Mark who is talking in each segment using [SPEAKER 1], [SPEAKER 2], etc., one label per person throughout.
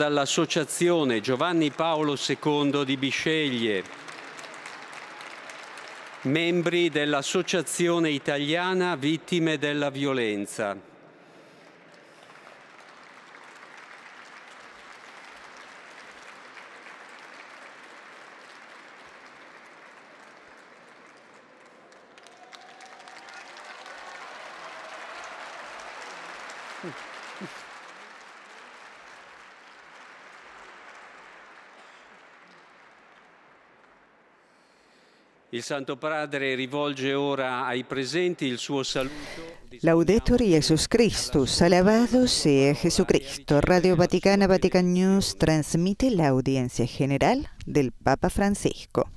[SPEAKER 1] Dall'Associazione Giovanni Paolo II di Bisceglie, membri dell'Associazione Italiana Vittime della Violenza. Il Santo Padre rivolge ora ai presenti il suo saluto.
[SPEAKER 2] Laudetur Jesus Christus, alabado sea Jesucristo. Radio Vaticana, Vatican News transmite la audiencia general del Papa Francisco.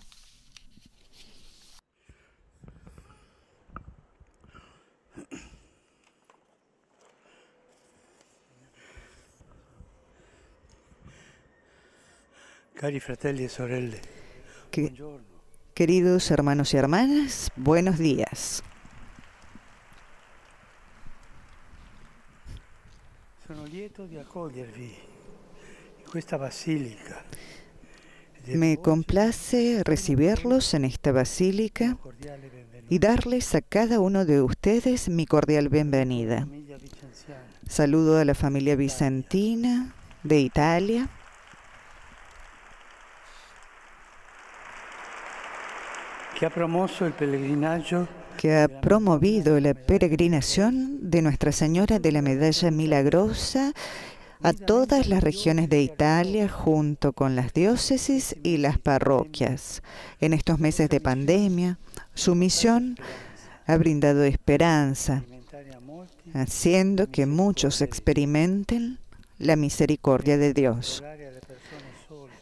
[SPEAKER 3] Cari fratelli e sorelle, buongiorno.
[SPEAKER 2] Queridos hermanos y hermanas, buenos días.
[SPEAKER 3] Sono lieto di accogliervi in questa basilica.
[SPEAKER 2] Me complace recibirlos en esta basílica y darles a cada uno de ustedes mi cordial bienvenida. Saludo a la familia bizantina de Italia,
[SPEAKER 3] que ha
[SPEAKER 2] promovido la peregrinación de Nuestra Señora de la Medalla Milagrosa a todas las regiones de Italia, junto con las diócesis y las parroquias. En estos meses de pandemia, su misión ha brindado esperanza, haciendo que muchos experimenten la misericordia de Dios.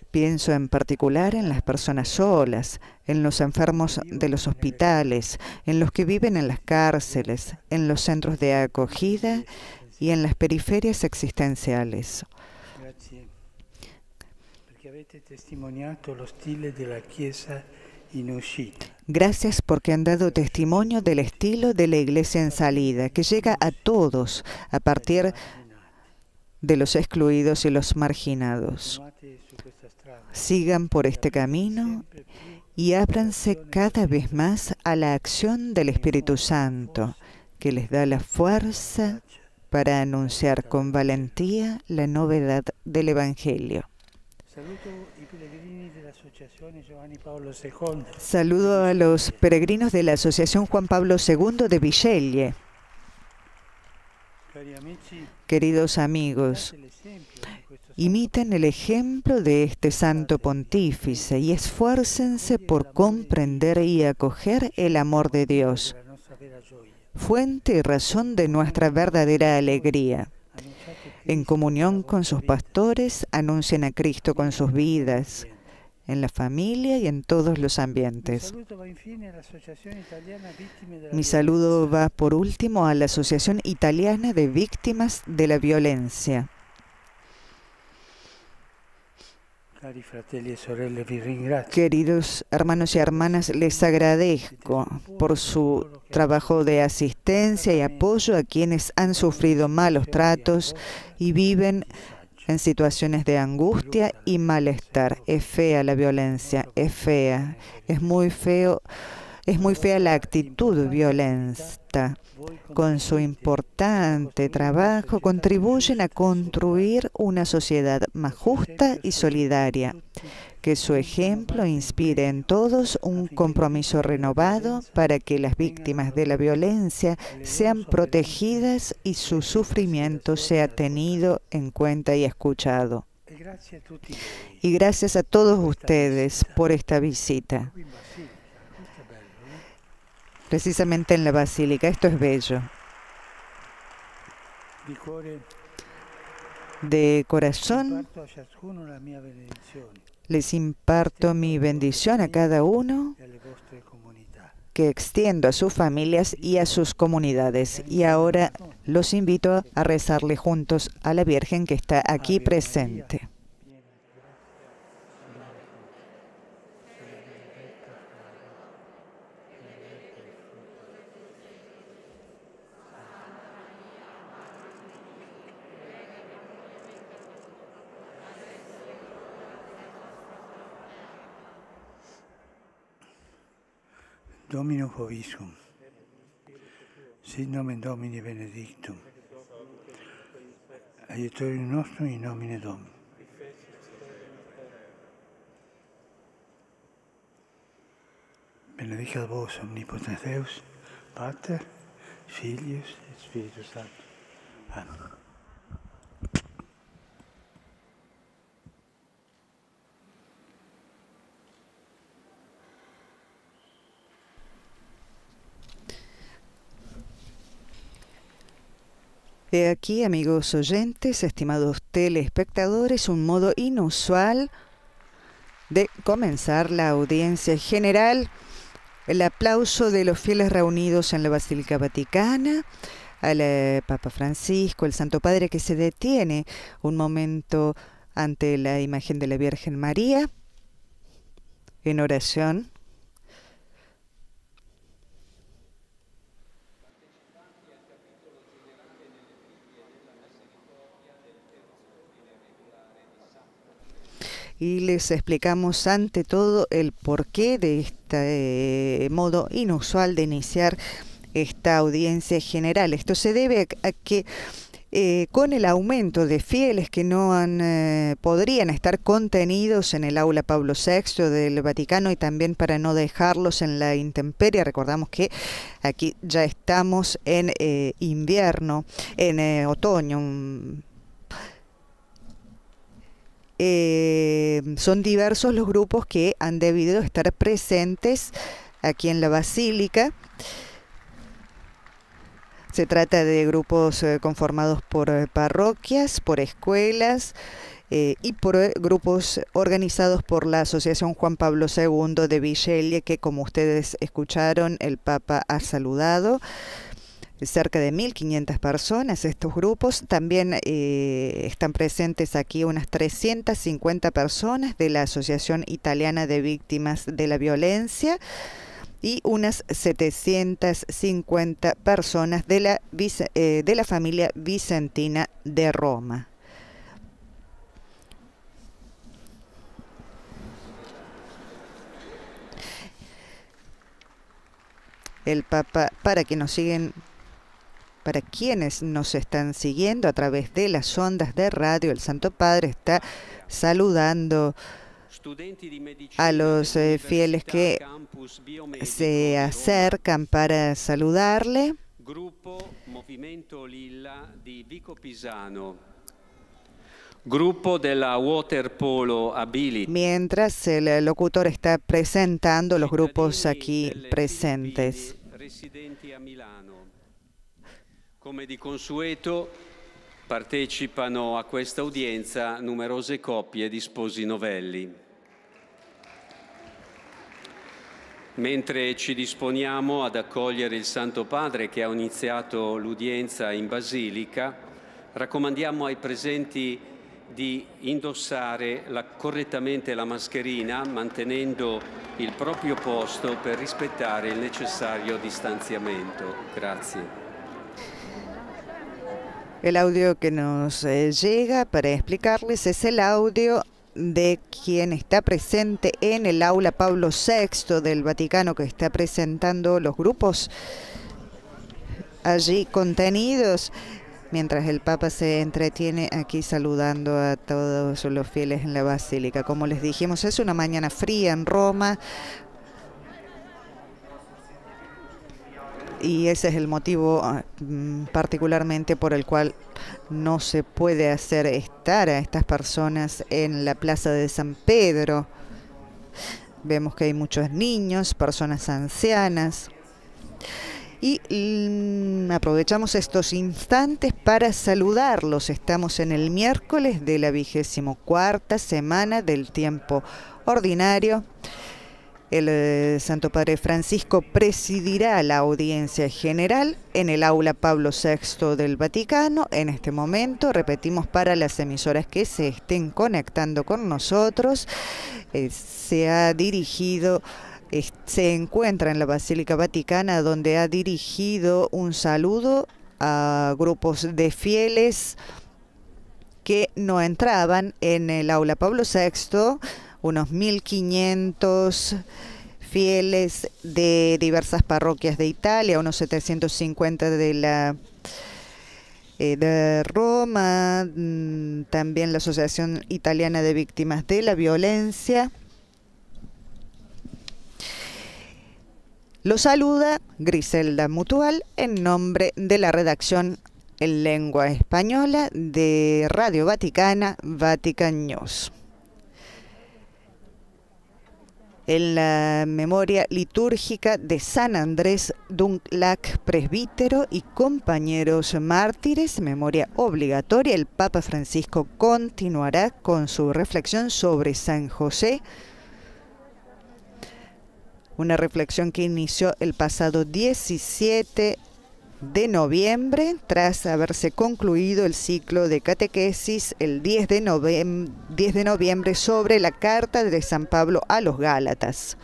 [SPEAKER 2] Pienso en particular en las personas solas, en los enfermos de los hospitales, en los que viven en las cárceles, en los centros de acogida y en las periferias existenciales. Gracias porque han dado testimonio del estilo de la Iglesia en salida, que llega a todos a partir de los excluidos y los marginados. Sigan por este camino y ábranse cada vez más a la acción del Espíritu Santo, que les da la fuerza para anunciar con valentía la novedad del Evangelio. Saludo a los peregrinos de la Asociación Juan Pablo II de Bisceglie. Queridos amigos, imiten el ejemplo de este santo pontífice y esfuércense por comprender y acoger el amor de Dios, fuente y razón de nuestra verdadera alegría. En comunión con sus pastores, anuncien a Cristo con sus vidas, en la familia y en todos los ambientes. Mi saludo va por último a la Asociación Italiana de Víctimas de la Violencia. Queridos hermanos y hermanas, les agradezco por su trabajo de asistencia y apoyo a quienes han sufrido malos tratos y viven en situaciones de angustia y malestar. Es fea la violencia, es fea, es muy fea la actitud violenta. Con su importante trabajo contribuyen a construir una sociedad más justa y solidaria. Que su ejemplo inspire en todos un compromiso renovado para que las víctimas de la violencia sean protegidas y su sufrimiento sea tenido en cuenta y escuchado. Y gracias a todos ustedes por esta visita. Precisamente en la Basílica. Esto es bello. De corazón, les imparto mi bendición a cada uno, que extiendo a sus familias y a sus comunidades. Y ahora los invito a rezarle juntos a la Virgen que está aquí presente.
[SPEAKER 3] Dominus vobiscum. Sit nomen Domini benedictum. Aiutorium nostrum in nomine Domini. Benedicat vos omnipotens Deus, Pater, Filius et Spiritus Sanctus. Amen.
[SPEAKER 2] He aquí, amigos oyentes, estimados telespectadores, un modo inusual de comenzar la audiencia general. El aplauso de los fieles reunidos en la Basílica Vaticana, al Papa Francisco, el Santo Padre, que se detiene un momento ante la imagen de la Virgen María en oración. Y les explicamos ante todo el porqué de este modo inusual de iniciar esta audiencia general. Esto se debe a que con el aumento de fieles que no podrían estar contenidos en el aula Pablo VI del Vaticano y también para no dejarlos en la intemperie, recordamos que aquí ya estamos en invierno, en otoño, son diversos los grupos que han debido estar presentes aquí en la Basílica. Se trata de grupos conformados por parroquias, por escuelas y por grupos organizados por la Asociación Juan Pablo II de Villelle, que, como ustedes escucharon, el Papa ha saludado. Cerca de 1.500 personas, estos grupos. También están presentes aquí unas 350 personas de la Asociación Italiana de Víctimas de la Violencia y unas 750 personas de la familia Vicentina de Roma. El Papa, para quienes nos están siguiendo a través de las ondas de radio, el Santo Padre está saludando a los fieles que se acercan para saludarle.
[SPEAKER 1] Grupo Movimento Lilla di Vico Pisano. Grupo della Waterpolo Ability.
[SPEAKER 2] Mientras el locutor está presentando los grupos aquí presentes.
[SPEAKER 1] Residenti a Milano. Come di consueto partecipano a questa udienza numerose coppie di sposi novelli. Mentre ci disponiamo ad accogliere il Santo Padre che ha iniziato l'udienza in Basilica, raccomandiamo ai presenti di indossare correttamente la mascherina, mantenendo il proprio posto per rispettare il necessario distanziamento. Grazie.
[SPEAKER 2] El audio que nos llega para explicarles es el audio de quien está presente en el aula Pablo VI del Vaticano, que está presentando los grupos allí contenidos, mientras el Papa se entretiene aquí saludando a todos los fieles en la Basílica. Como les dijimos, es una mañana fría en Roma, y ese es el motivo particularmente por el cual no se puede hacer estar a estas personas en la plaza de San Pedro. Vemos que hay muchos niños, personas ancianas. Y aprovechamos estos instantes para saludarlos. Estamos en el miércoles de la 24ª semana del tiempo ordinario. El Santo Padre Francisco presidirá la audiencia general en el aula Pablo VI del Vaticano. En este momento, repetimos para las emisoras que se estén conectando con nosotros, se encuentra en la Basílica Vaticana, donde ha dirigido un saludo a grupos de fieles que no entraban en el aula Pablo VI, unos 1.500 fieles de diversas parroquias de Italia, unos 750 de Roma, también la Asociación Italiana de Víctimas de la Violencia. Lo saluda Griselda Mutual en nombre de la redacción en lengua española de Radio Vaticana, Vatican News. En la memoria litúrgica de San Andrés Dulac, presbítero y compañeros mártires, memoria obligatoria, el Papa Francisco continuará con su reflexión sobre San José, una reflexión que inició el pasado 17 de noviembre, tras haberse concluido el ciclo de catequesis el 10 de noviembre sobre la carta de San Pablo a los Gálatas.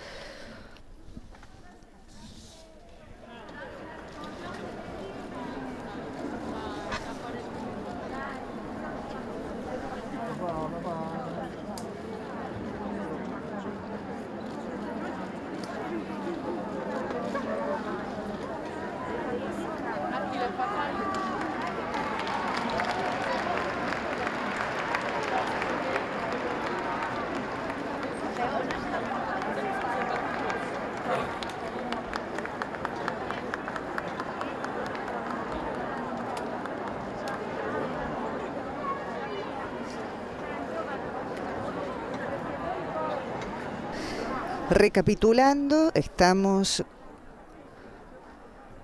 [SPEAKER 2] Recapitulando, estamos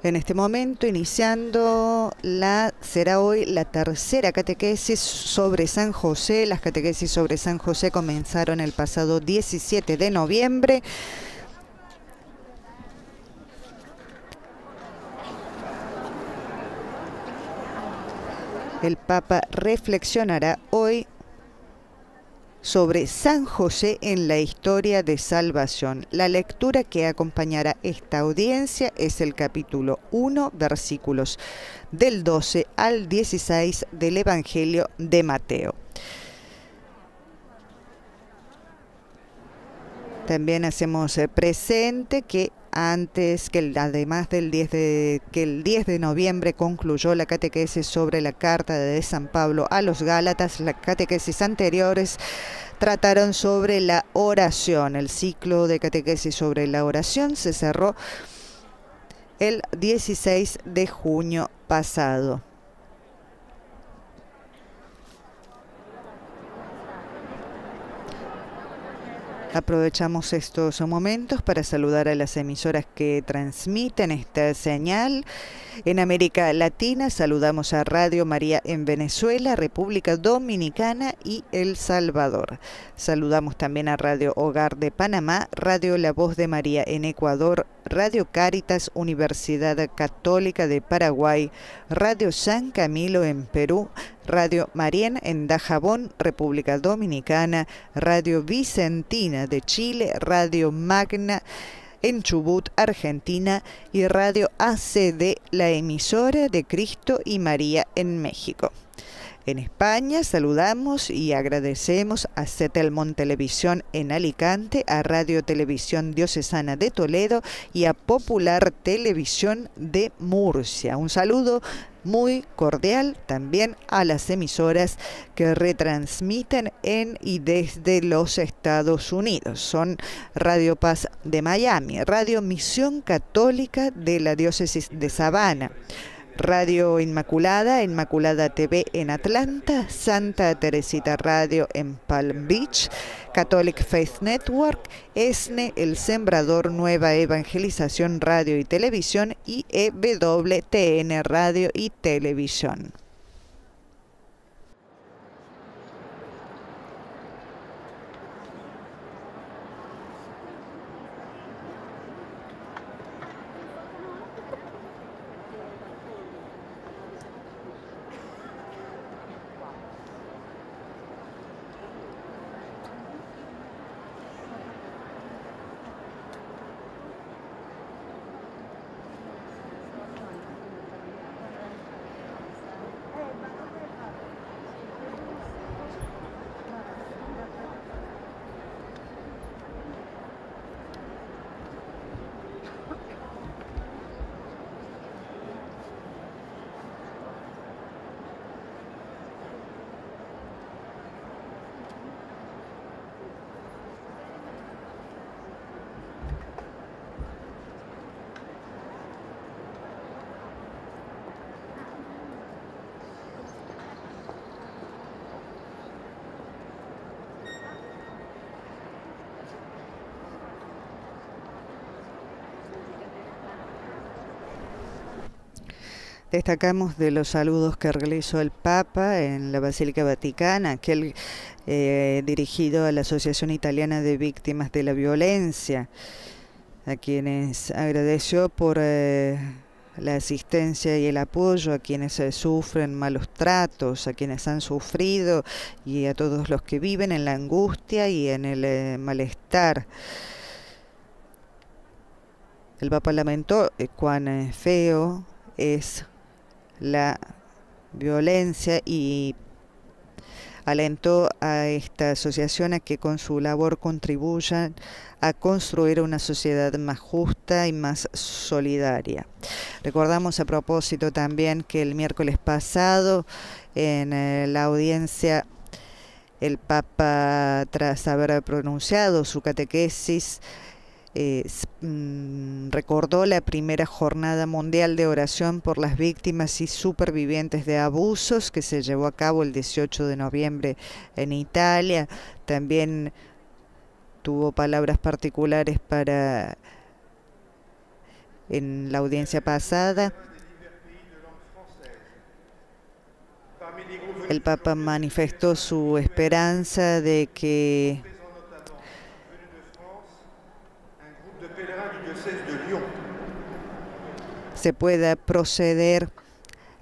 [SPEAKER 2] en este momento iniciando será hoy la tercera catequesis sobre San José. Las catequesis sobre San José comenzaron el pasado 17 de noviembre. El Papa reflexionará hoy sobre San José en la historia de salvación. La lectura que acompañará esta audiencia es el capítulo 1, versículos del 12 al 16 del Evangelio de Mateo. También hacemos presente que además del 10 de noviembre concluyó la catequesis sobre la carta de San Pablo a los Gálatas, las catequesis anteriores trataron sobre la oración. El ciclo de catequesis sobre la oración se cerró el 16 de junio pasado. Aprovechamos estos momentos para saludar a las emisoras que transmiten esta señal. En América Latina saludamos a Radio María en Venezuela, República Dominicana y El Salvador. Saludamos también a Radio Hogar de Panamá, Radio La Voz de María en Ecuador, Radio Cáritas Universidad Católica de Paraguay, Radio San Camilo en Perú, Radio Marién en Dajabón, República Dominicana, Radio Vicentina de Chile, Radio Magna en Chubut, Argentina y Radio ACD, la emisora de Cristo y María en México. En España saludamos y agradecemos a Setelmont Televisión en Alicante, a Radio Televisión Diocesana de Toledo y a Popular Televisión de Murcia. Un saludo muy cordial también a las emisoras que retransmiten en y desde los Estados Unidos. Son Radio Paz de Miami, Radio Misión Católica de la Diócesis de Savannah, Radio Inmaculada, Inmaculada TV en Atlanta, Santa Teresita Radio en Palm Beach, Catholic Faith Network, ESNE, El Sembrador, Nueva Evangelización Radio y Televisión y EWTN Radio y Televisión. Destacamos de los saludos que realizó el Papa en la Basílica Vaticana, aquel dirigido a la Asociación Italiana de Víctimas de la Violencia, a quienes agradeció por la asistencia y el apoyo a quienes sufren malos tratos, a quienes han sufrido y a todos los que viven en la angustia y en el malestar. El Papa lamentó cuán feo es la violencia y alentó a esta asociación a que con su labor contribuyan a construir una sociedad más justa y más solidaria. Recordamos a propósito también que el miércoles pasado en la audiencia el Papa, tras haber pronunciado su catequesis, recordó la primera jornada mundial de oración por las víctimas y supervivientes de abusos que se llevó a cabo el 18 de noviembre en Italia. También tuvo palabras particulares para en la audiencia pasada. El Papa manifestó su esperanza de que se pueda proceder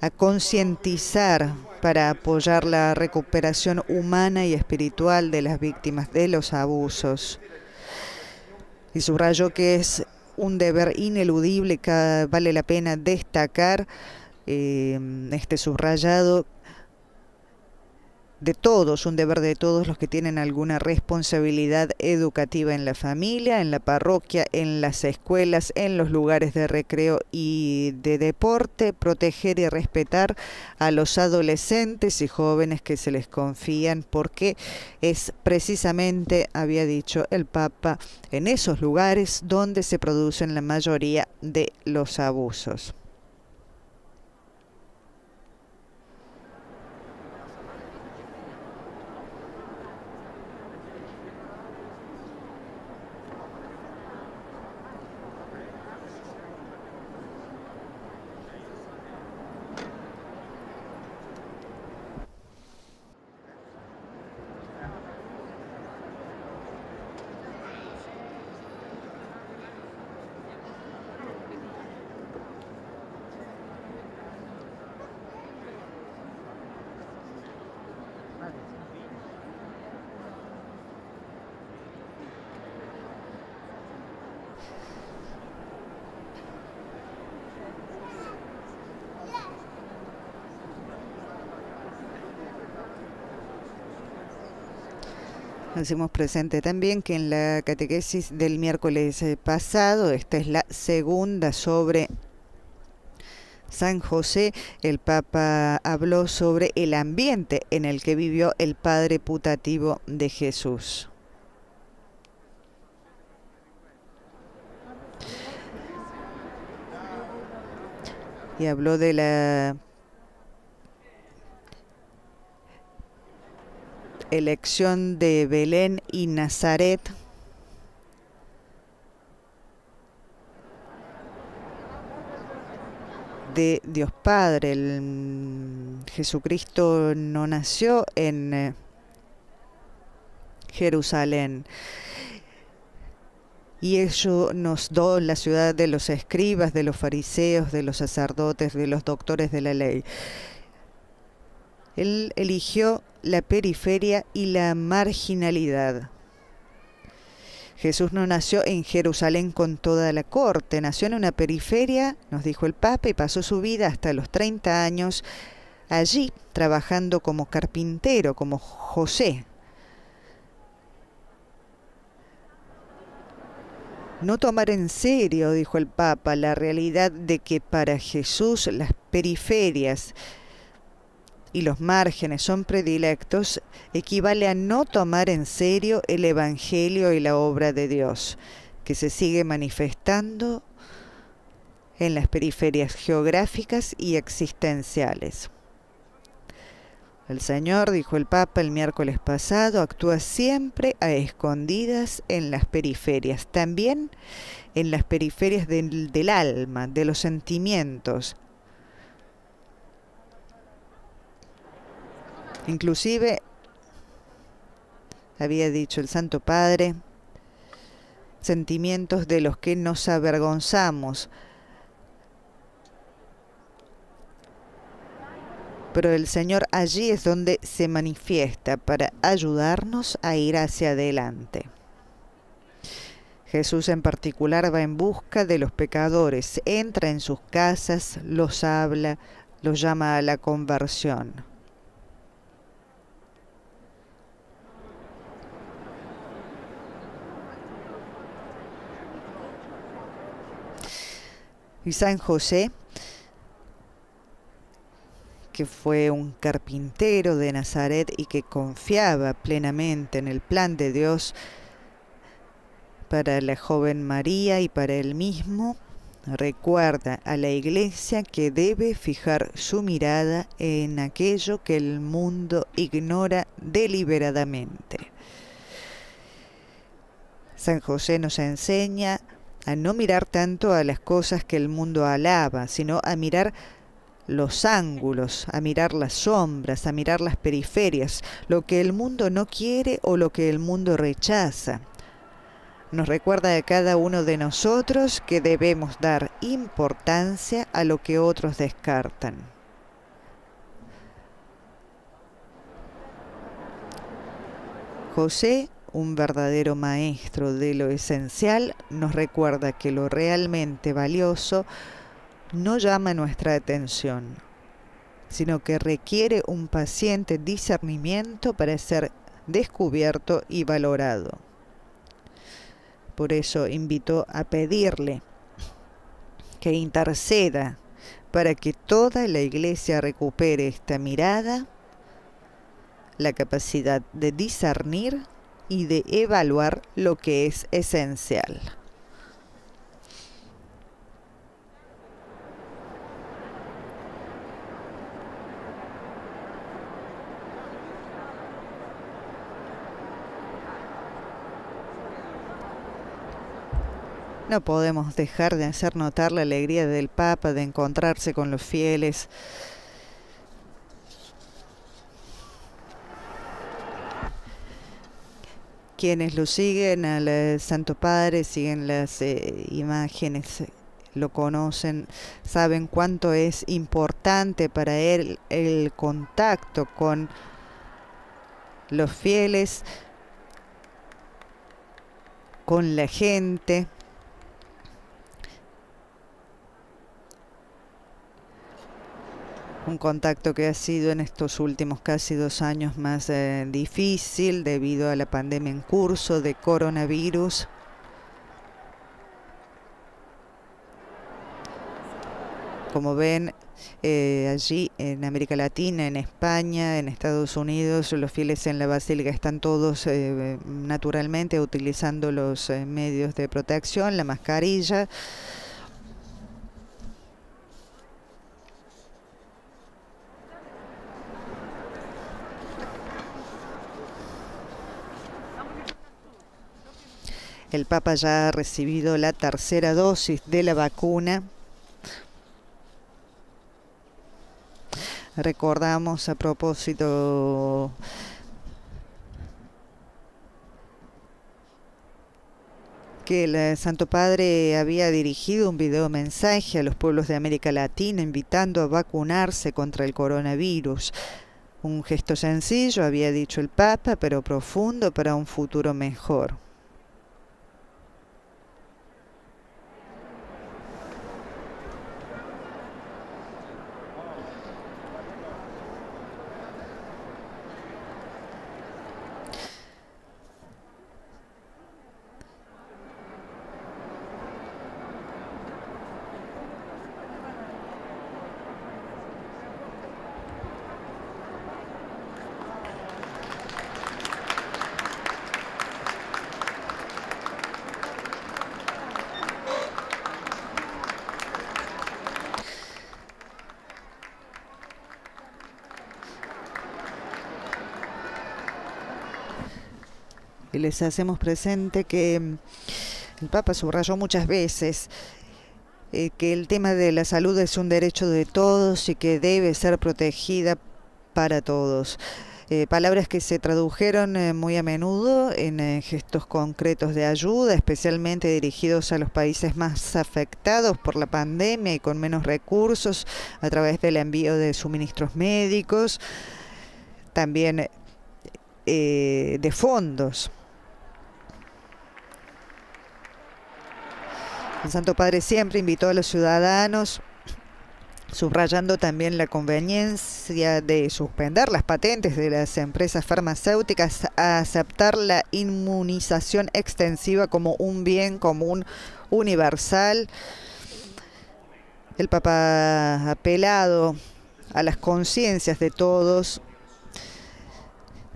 [SPEAKER 2] a concientizar para apoyar la recuperación humana y espiritual de las víctimas de los abusos. Y subrayó que es un deber ineludible que vale la pena destacar este subrayado de todos, un deber de todos los que tienen alguna responsabilidad educativa en la familia, en la parroquia, en las escuelas, en los lugares de recreo y de deporte, proteger y respetar a los adolescentes y jóvenes que se les confían, porque es precisamente, había dicho el Papa, en esos lugares donde se producen la mayoría de los abusos. Hacemos presente también que en la catequesis del miércoles pasado, esta es la segunda sobre San José, el Papa habló sobre el ambiente en el que vivió el padre putativo de Jesús. Y habló de la elección de Belén y Nazaret de Dios Padre. Jesucristo no nació en Jerusalén. Y ello nos dio la ciudad de los escribas, de los fariseos, de los sacerdotes, de los doctores de la ley. Él eligió la periferia y la marginalidad. Jesús no nació en Jerusalén con toda la corte, nació en una periferia, nos dijo el Papa, y pasó su vida hasta los 30 años allí, trabajando como carpintero, como José. No tomar en serio, dijo el Papa, la realidad de que para Jesús las periferias y los márgenes son predilectos, equivale a no tomar en serio el Evangelio y la obra de Dios, que se sigue manifestando en las periferias geográficas y existenciales. El Señor, dijo el Papa el miércoles pasado, actúa siempre a escondidas en las periferias, también en las periferias del alma, de los sentimientos, Inclusive, había dicho el Santo Padre, sentimientos de los que nos avergonzamos. Pero el Señor allí es donde se manifiesta para ayudarnos a ir hacia adelante. Jesús en particular va en busca de los pecadores, entra en sus casas, los habla, los llama a la conversión. Y San José, que fue un carpintero de Nazaret y que confiaba plenamente en el plan de Dios para la joven María y para él mismo, recuerda a la Iglesia que debe fijar su mirada en aquello que el mundo ignora deliberadamente. San José nos enseña a no mirar tanto a las cosas que el mundo alaba, sino a mirar los ángulos, a mirar las sombras, a mirar las periferias, lo que el mundo no quiere o lo que el mundo rechaza. Nos recuerda a cada uno de nosotros que debemos dar importancia a lo que otros descartan. José, un verdadero maestro de lo esencial, nos recuerda que lo realmente valioso no llama nuestra atención, sino que requiere un paciente discernimiento para ser descubierto y valorado. Por eso invito a pedirle que interceda para que toda la Iglesia recupere esta mirada, la capacidad de discernir y de evaluar lo que es esencial. No podemos dejar de hacer notar la alegría del Papa de encontrarse con los fieles. Quienes lo siguen al Santo Padre, siguen las imágenes, lo conocen, saben cuánto es importante para él el contacto con los fieles, con la gente. Un contacto que ha sido en estos últimos casi 2 años más difícil debido a la pandemia en curso de coronavirus. Como ven, allí en América Latina, en España, en Estados Unidos, los fieles en la basílica están todos naturalmente utilizando los medios de protección, la mascarilla. El Papa ya ha recibido la 3ª dosis de la vacuna. Recordamos a propósito que el Santo Padre había dirigido un video mensaje a los pueblos de América Latina invitando a vacunarse contra el coronavirus. Un gesto sencillo, había dicho el Papa, pero profundo para un futuro mejor. Y les hacemos presente que el Papa subrayó muchas veces que el tema de la salud es un derecho de todos y que debe ser protegida para todos. palabras que se tradujeron muy a menudo en gestos concretos de ayuda, especialmente dirigidos a los países más afectados por la pandemia y con menos recursos, a través del envío de suministros médicos, también de fondos. El Santo Padre siempre invitó a los ciudadanos, subrayando también la conveniencia de suspender las patentes de las empresas farmacéuticas, a aceptar la inmunización extensiva como un bien común universal. El Papa ha apelado a las conciencias de todos,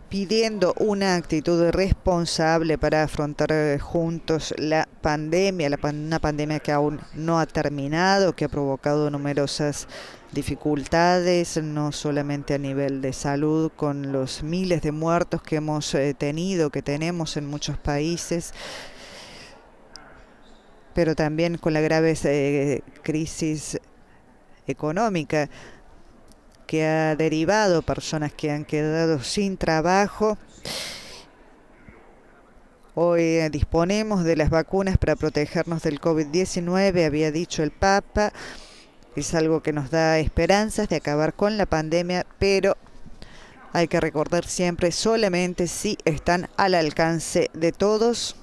[SPEAKER 2] pidiendo una actitud responsable para afrontar juntos la pandemia, una pandemia que aún no ha terminado, que ha provocado numerosas dificultades, no solamente a nivel de salud, con los miles de muertos que hemos tenido, que tenemos en muchos países, pero también con la grave crisis económica que ha derivado personas que han quedado sin trabajo. Hoy disponemos de las vacunas para protegernos del COVID-19, había dicho el Papa. Es algo que nos da esperanzas de acabar con la pandemia, pero hay que recordar siempre, solamente si están al alcance de todos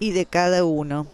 [SPEAKER 2] y de cada uno.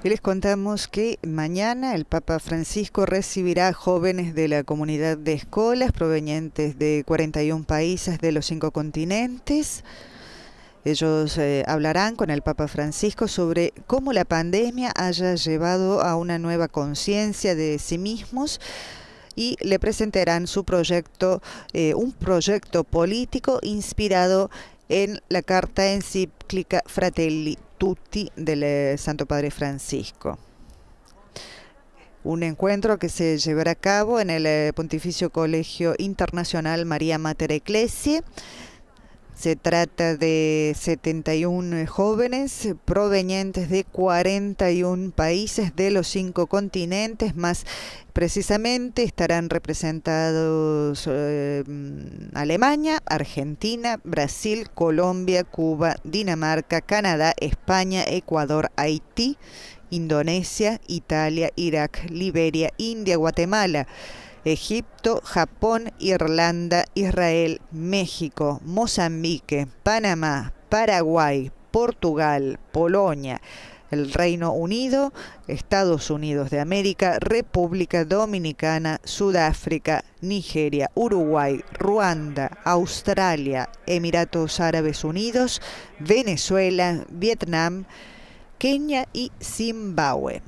[SPEAKER 2] Y les contamos que mañana el Papa Francisco recibirá a jóvenes de la comunidad de escuelas provenientes de 41 países de los 5 continentes. Ellos hablarán con el Papa Francisco sobre cómo la pandemia haya llevado a una nueva conciencia de sí mismos, y le presentarán su proyecto, un proyecto político inspirado en la carta encíclica Fratelli Tutti del Santo Padre Francisco. Un encuentro que se llevará a cabo en el Pontificio Colegio Internacional María Mater Ecclesiae. Se trata de 71 jóvenes provenientes de 41 países de los 5 continentes, más precisamente estarán representados Alemania, Argentina, Brasil, Colombia, Cuba, Dinamarca, Canadá, España, Ecuador, Haití, Indonesia, Italia, Irak, Liberia, India, Guatemala, Egipto, Japón, Irlanda, Israel, México, Mozambique, Panamá, Paraguay, Portugal, Polonia, el Reino Unido, Estados Unidos de América, República Dominicana, Sudáfrica, Nigeria, Uruguay, Ruanda, Australia, Emiratos Árabes Unidos, Venezuela, Vietnam, Kenia y Zimbabue.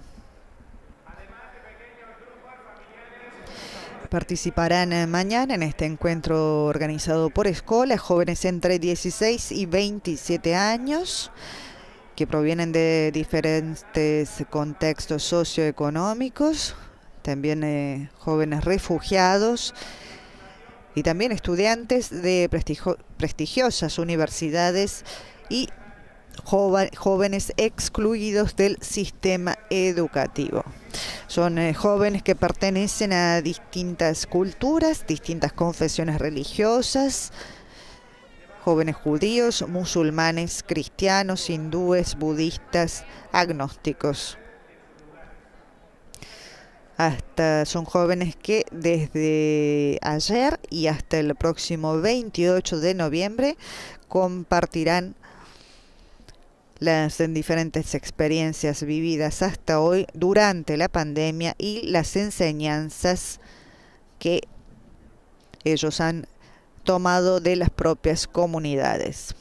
[SPEAKER 2] Participarán mañana en este encuentro organizado por escuelas, jóvenes entre 16 y 27 años, que provienen de diferentes contextos socioeconómicos, también jóvenes refugiados y también estudiantes de prestigiosas universidades y jóvenes excluidos del sistema educativo. Son jóvenes que pertenecen a distintas culturas, distintas confesiones religiosas, jóvenes judíos, musulmanes, cristianos, hindúes, budistas, agnósticos. Son jóvenes que desde ayer y hasta el próximo 28 de noviembre compartirán las diferentes experiencias vividas hasta hoy durante la pandemia y las enseñanzas que ellos han tomado de las propias comunidades.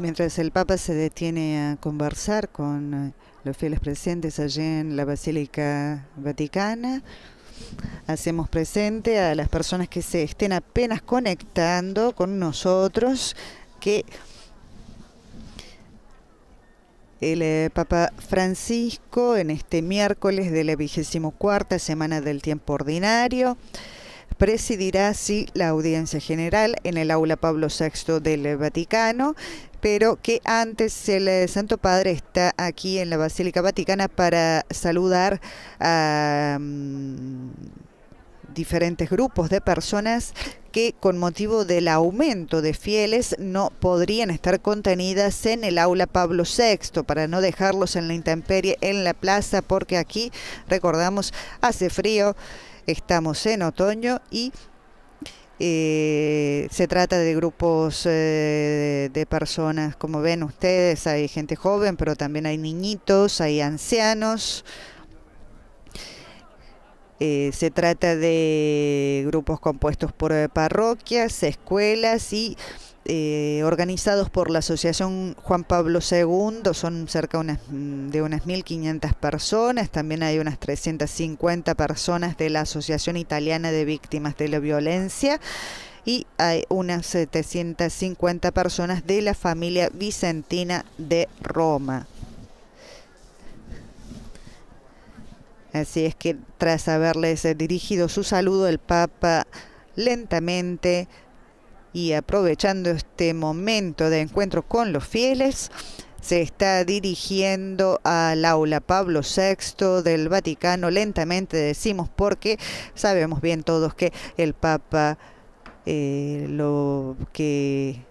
[SPEAKER 2] Mientras el Papa se detiene a conversar con los fieles presentes allí en la Basílica Vaticana, hacemos presente a las personas que se estén apenas conectando con nosotros que el Papa Francisco, en este miércoles de la 24ª semana del tiempo ordinario, presidirá así la audiencia general en el aula Pablo VI del Vaticano, pero que antes el Santo Padre está aquí en la Basílica Vaticana para saludar a diferentes grupos de personas que con motivo del aumento de fieles no podrían estar contenidas en el aula Pablo VI, para no dejarlos en la intemperie en la plaza, porque aquí, recordamos, hace frío. Estamos en otoño y se trata de grupos de personas, como ven ustedes, hay gente joven, pero también hay niñitos, hay ancianos. Se trata de grupos compuestos por parroquias, escuelas y organizados por la Asociación Juan Pablo II, son cerca de unas 1.500 personas. También hay unas 350 personas de la Asociación Italiana de Víctimas de la Violencia y hay unas 750 personas de la familia Vicentina de Roma. Así es que tras haberles dirigido su saludo, el Papa lentamente y aprovechando este momento de encuentro con los fieles, se está dirigiendo al aula Pablo VI del Vaticano. Lentamente decimos porque sabemos bien todos que el Papa lo que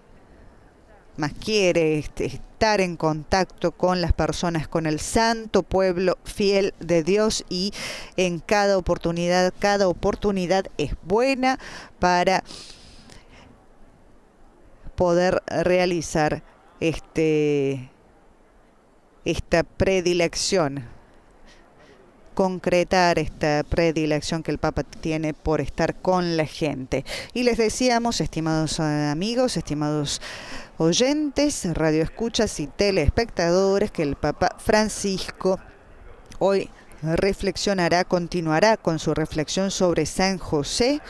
[SPEAKER 2] más quiere es estar en contacto con las personas, con el santo pueblo fiel de Dios, y en cada oportunidad es buena para poder realizar esta predilección, concretar esta predilección que el Papa tiene por estar con la gente. Y les decíamos, estimados amigos, estimados oyentes, radioescuchas y telespectadores, que el Papa Francisco hoy continuará con su reflexión sobre San José.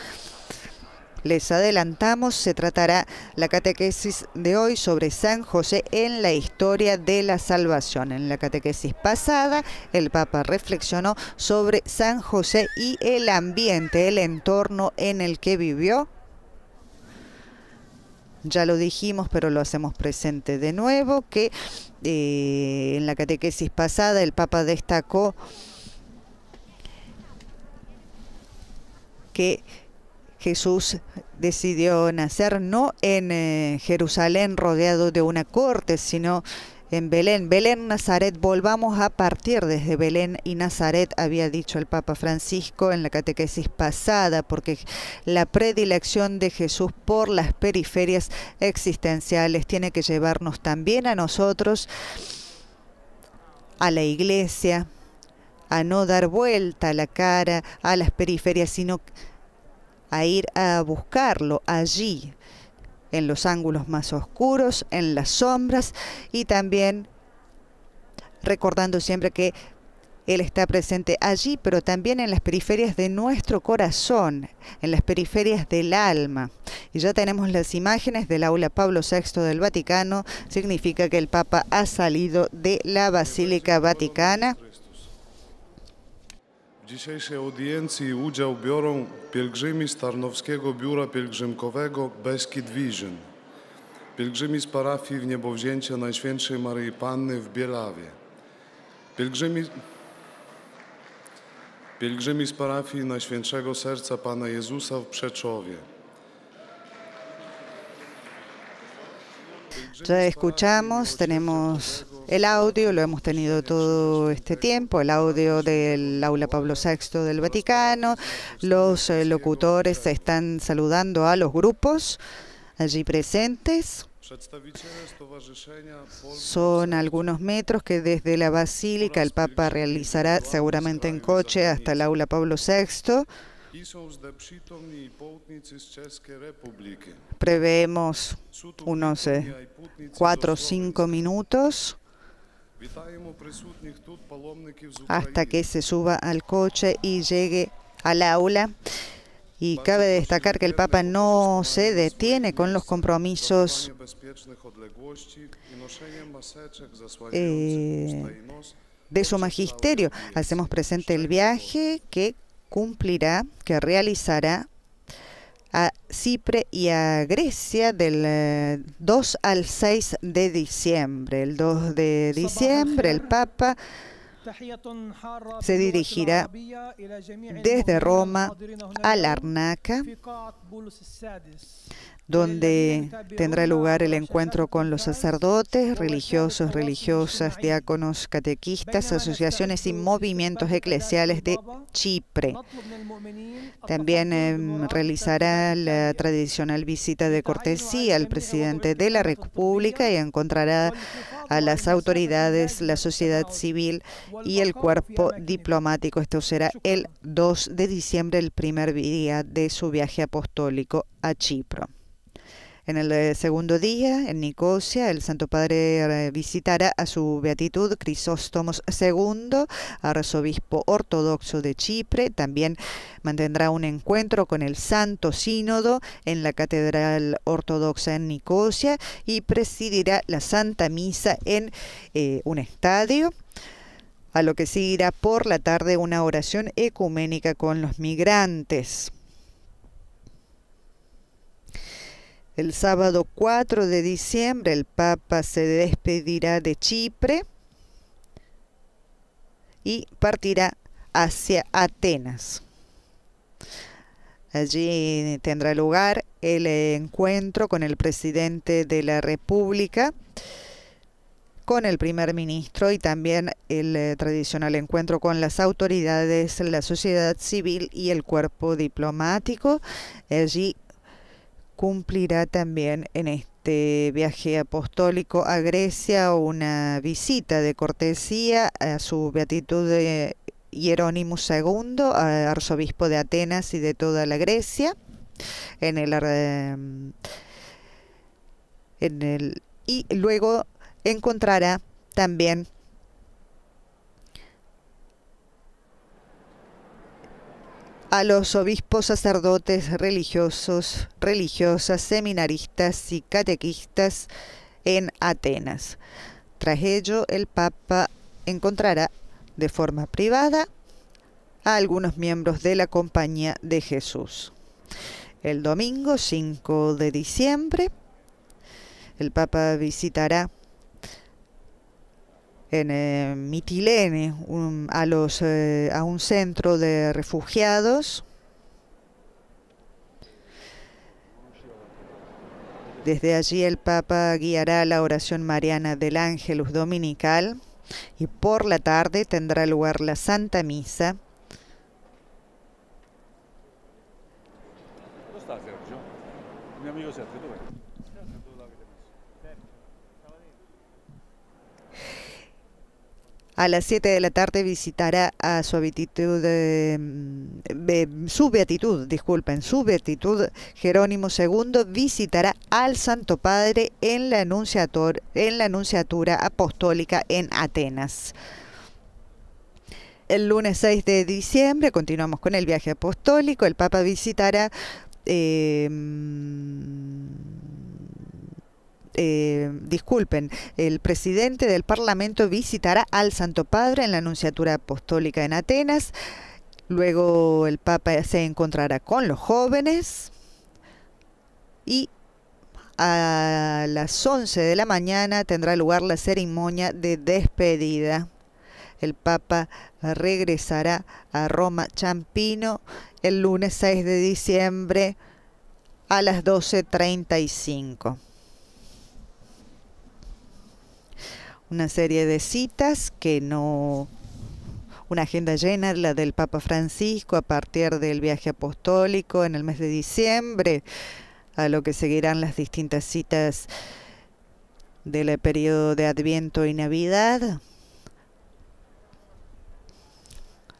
[SPEAKER 2] Les adelantamos, se tratará la catequesis de hoy sobre San José en la historia de la salvación. En la catequesis pasada, el Papa reflexionó sobre San José y el ambiente, el entorno en el que vivió. Ya lo dijimos, pero lo hacemos presente de nuevo, que en la catequesis pasada el Papa destacó que Jesús decidió nacer no en Jerusalén rodeado de una corte, sino en Belén. Belén, Nazaret, volvamos a partir desde Belén y Nazaret, había dicho el Papa Francisco en la catequesis pasada, porque la predilección de Jesús por las periferias existenciales tiene que llevarnos también a nosotros, a la iglesia, a no dar vuelta la cara a las periferias, sino a ir a buscarlo allí, en los ángulos más oscuros, en las sombras, y también recordando siempre que Él está presente allí, pero también en las periferias de nuestro corazón, en las periferias del alma. Y ya tenemos las imágenes del aula Pablo VI del Vaticano. Significa que el Papa ha salido de la Basílica Vaticana.
[SPEAKER 4] W dzisiejszej audiencji udział biorą pielgrzymi z Tarnowskiego Biura Pielgrzymkowego Beskid Vision, pielgrzymi z parafii Wniebowzięcia Najświętszej Maryi Panny w Bielawie, pielgrzymi z parafii Najświętszego Serca Pana Jezusa w Przeczowie.
[SPEAKER 2] Ya escuchamos, tenemos el audio, lo hemos tenido todo este tiempo, el audio del aula Pablo VI del Vaticano. Los locutores están saludando a los grupos allí presentes. Son algunos metros que desde la Basílica el Papa realizará seguramente en coche hasta el aula Pablo VI. Preveemos unos 4 o 5 minutos hasta que se suba al coche y llegue al aula. Y cabe destacar que el Papa no se detiene con los compromisos de su magisterio. Hacemos presente el viaje que cumplirá, que realizará a Chipre y a Grecia del 2 al 6 de diciembre. El 2 de diciembre el Papa se dirigirá desde Roma a Larnaca, donde tendrá lugar el encuentro con los sacerdotes, religiosos, religiosas, diáconos, catequistas, asociaciones y movimientos eclesiales de Chipre. También realizará la tradicional visita de cortesía al presidente de la República y encontrará a las autoridades, la sociedad civil y el cuerpo diplomático. Esto será el 2 de diciembre, el primer día de su viaje apostólico a Chipre. En el segundo día, en Nicosia, el Santo Padre visitará a su beatitud Crisóstomos II, arzobispo ortodoxo de Chipre. También mantendrá un encuentro con el Santo Sínodo en la Catedral Ortodoxa en Nicosia y presidirá la Santa Misa en un estadio, a lo que seguirá por la tarde una oración ecuménica con los migrantes. El sábado 4 de diciembre el Papa se despedirá de Chipre y partirá hacia Atenas. Allí tendrá lugar el encuentro con el presidente de la República, con el primer ministro y también el tradicional encuentro con las autoridades, la sociedad civil y el cuerpo diplomático. Allí cumplirá también en este viaje apostólico a Grecia una visita de cortesía a su beatitud de Hieronymus II, arzobispo de Atenas y de toda la Grecia, y luego encontrará también a los obispos, sacerdotes, religiosos, religiosas, seminaristas y catequistas en Atenas. Tras ello, el Papa encontrará de forma privada a algunos miembros de la Compañía de Jesús. El domingo 5 de diciembre, el Papa visitará en Mitilene a un centro de refugiados. Desde allí el Papa guiará la oración mariana del Ángelus Dominical y por la tarde tendrá lugar la Santa Misa. A las 7 de la tarde visitará a su beatitud Jerónimo II, visitará al Santo Padre en la Nunciatura Apostólica en Atenas. El lunes 6 de diciembre continuamos con el viaje apostólico. El Papa visitará el presidente del Parlamento visitará al Santo Padre en la Nunciatura Apostólica en Atenas. Luego el Papa se encontrará con los jóvenes y a las 11 de la mañana tendrá lugar la ceremonia de despedida. El Papa regresará a Roma Ciampino el lunes 6 de diciembre a las 12:35. Una serie de citas una agenda llena, la del Papa Francisco a partir del viaje apostólico en el mes de diciembre, a lo que seguirán las distintas citas del periodo de Adviento y Navidad.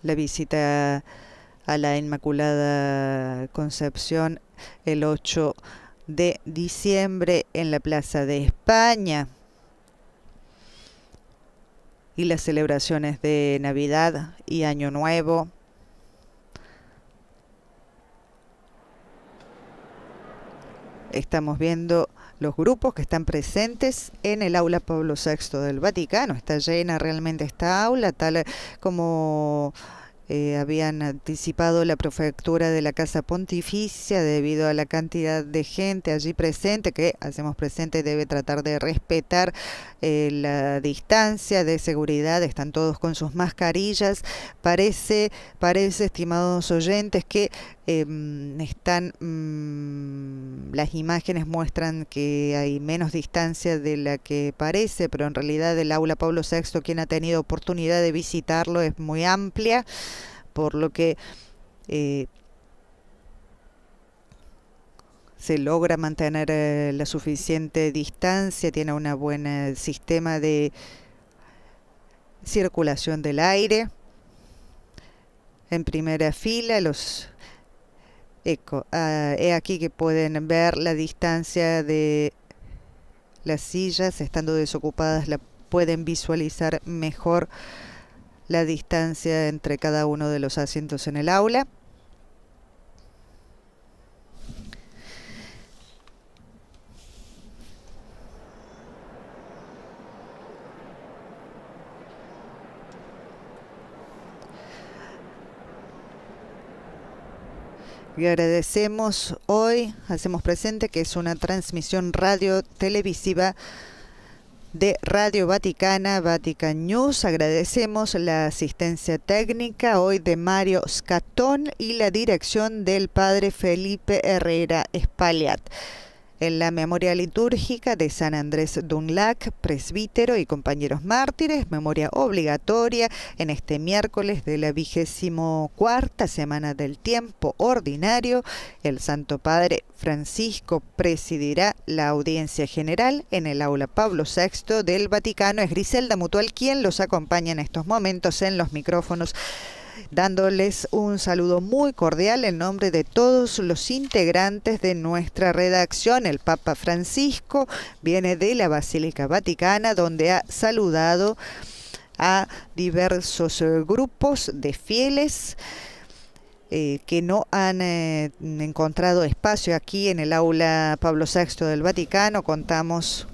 [SPEAKER 2] La visita a la Inmaculada Concepción el 8 de diciembre en la Plaza de España. Y las celebraciones de Navidad y Año Nuevo. Estamos viendo los grupos que están presentes en el aula Pablo VI del Vaticano. Está llena realmente esta aula, tal como habían anticipado la prefectura de la Casa Pontificia, debido a la cantidad de gente allí presente, que hacemos presente debe tratar de respetar la distancia de seguridad. Están todos con sus mascarillas. Parece, estimados oyentes, que las imágenes muestran que hay menos distancia de la que parece, pero en realidad el aula Pablo VI, quien ha tenido oportunidad de visitarlo, es muy amplia, por lo que se logra mantener la suficiente distancia, tiene un buen sistema de circulación del aire. En primera fila he aquí que pueden ver la distancia de las sillas, estando desocupadas pueden visualizar mejor la distancia entre cada uno de los asientos en el aula. Y agradecemos hoy, hacemos presente que es una transmisión radio-televisiva de Radio Vaticana, Vatican News. Agradecemos la asistencia técnica hoy de Mario Scatón y la dirección del padre Felipe Herrera Espaillat. En la memoria litúrgica de San Andrés Dunlac, presbítero y compañeros mártires, memoria obligatoria en este miércoles de la 24ª semana del tiempo ordinario. El Santo Padre Francisco presidirá la audiencia general en el aula Pablo VI del Vaticano. Es Griselda Mutual quien los acompaña en estos momentos en los micrófonos, dándoles un saludo muy cordial en nombre de todos los integrantes de nuestra redacción. El Papa Francisco viene de la Basílica Vaticana, donde ha saludado a diversos grupos de fieles que no han encontrado espacio aquí en el aula Pablo VI del Vaticano. Contamos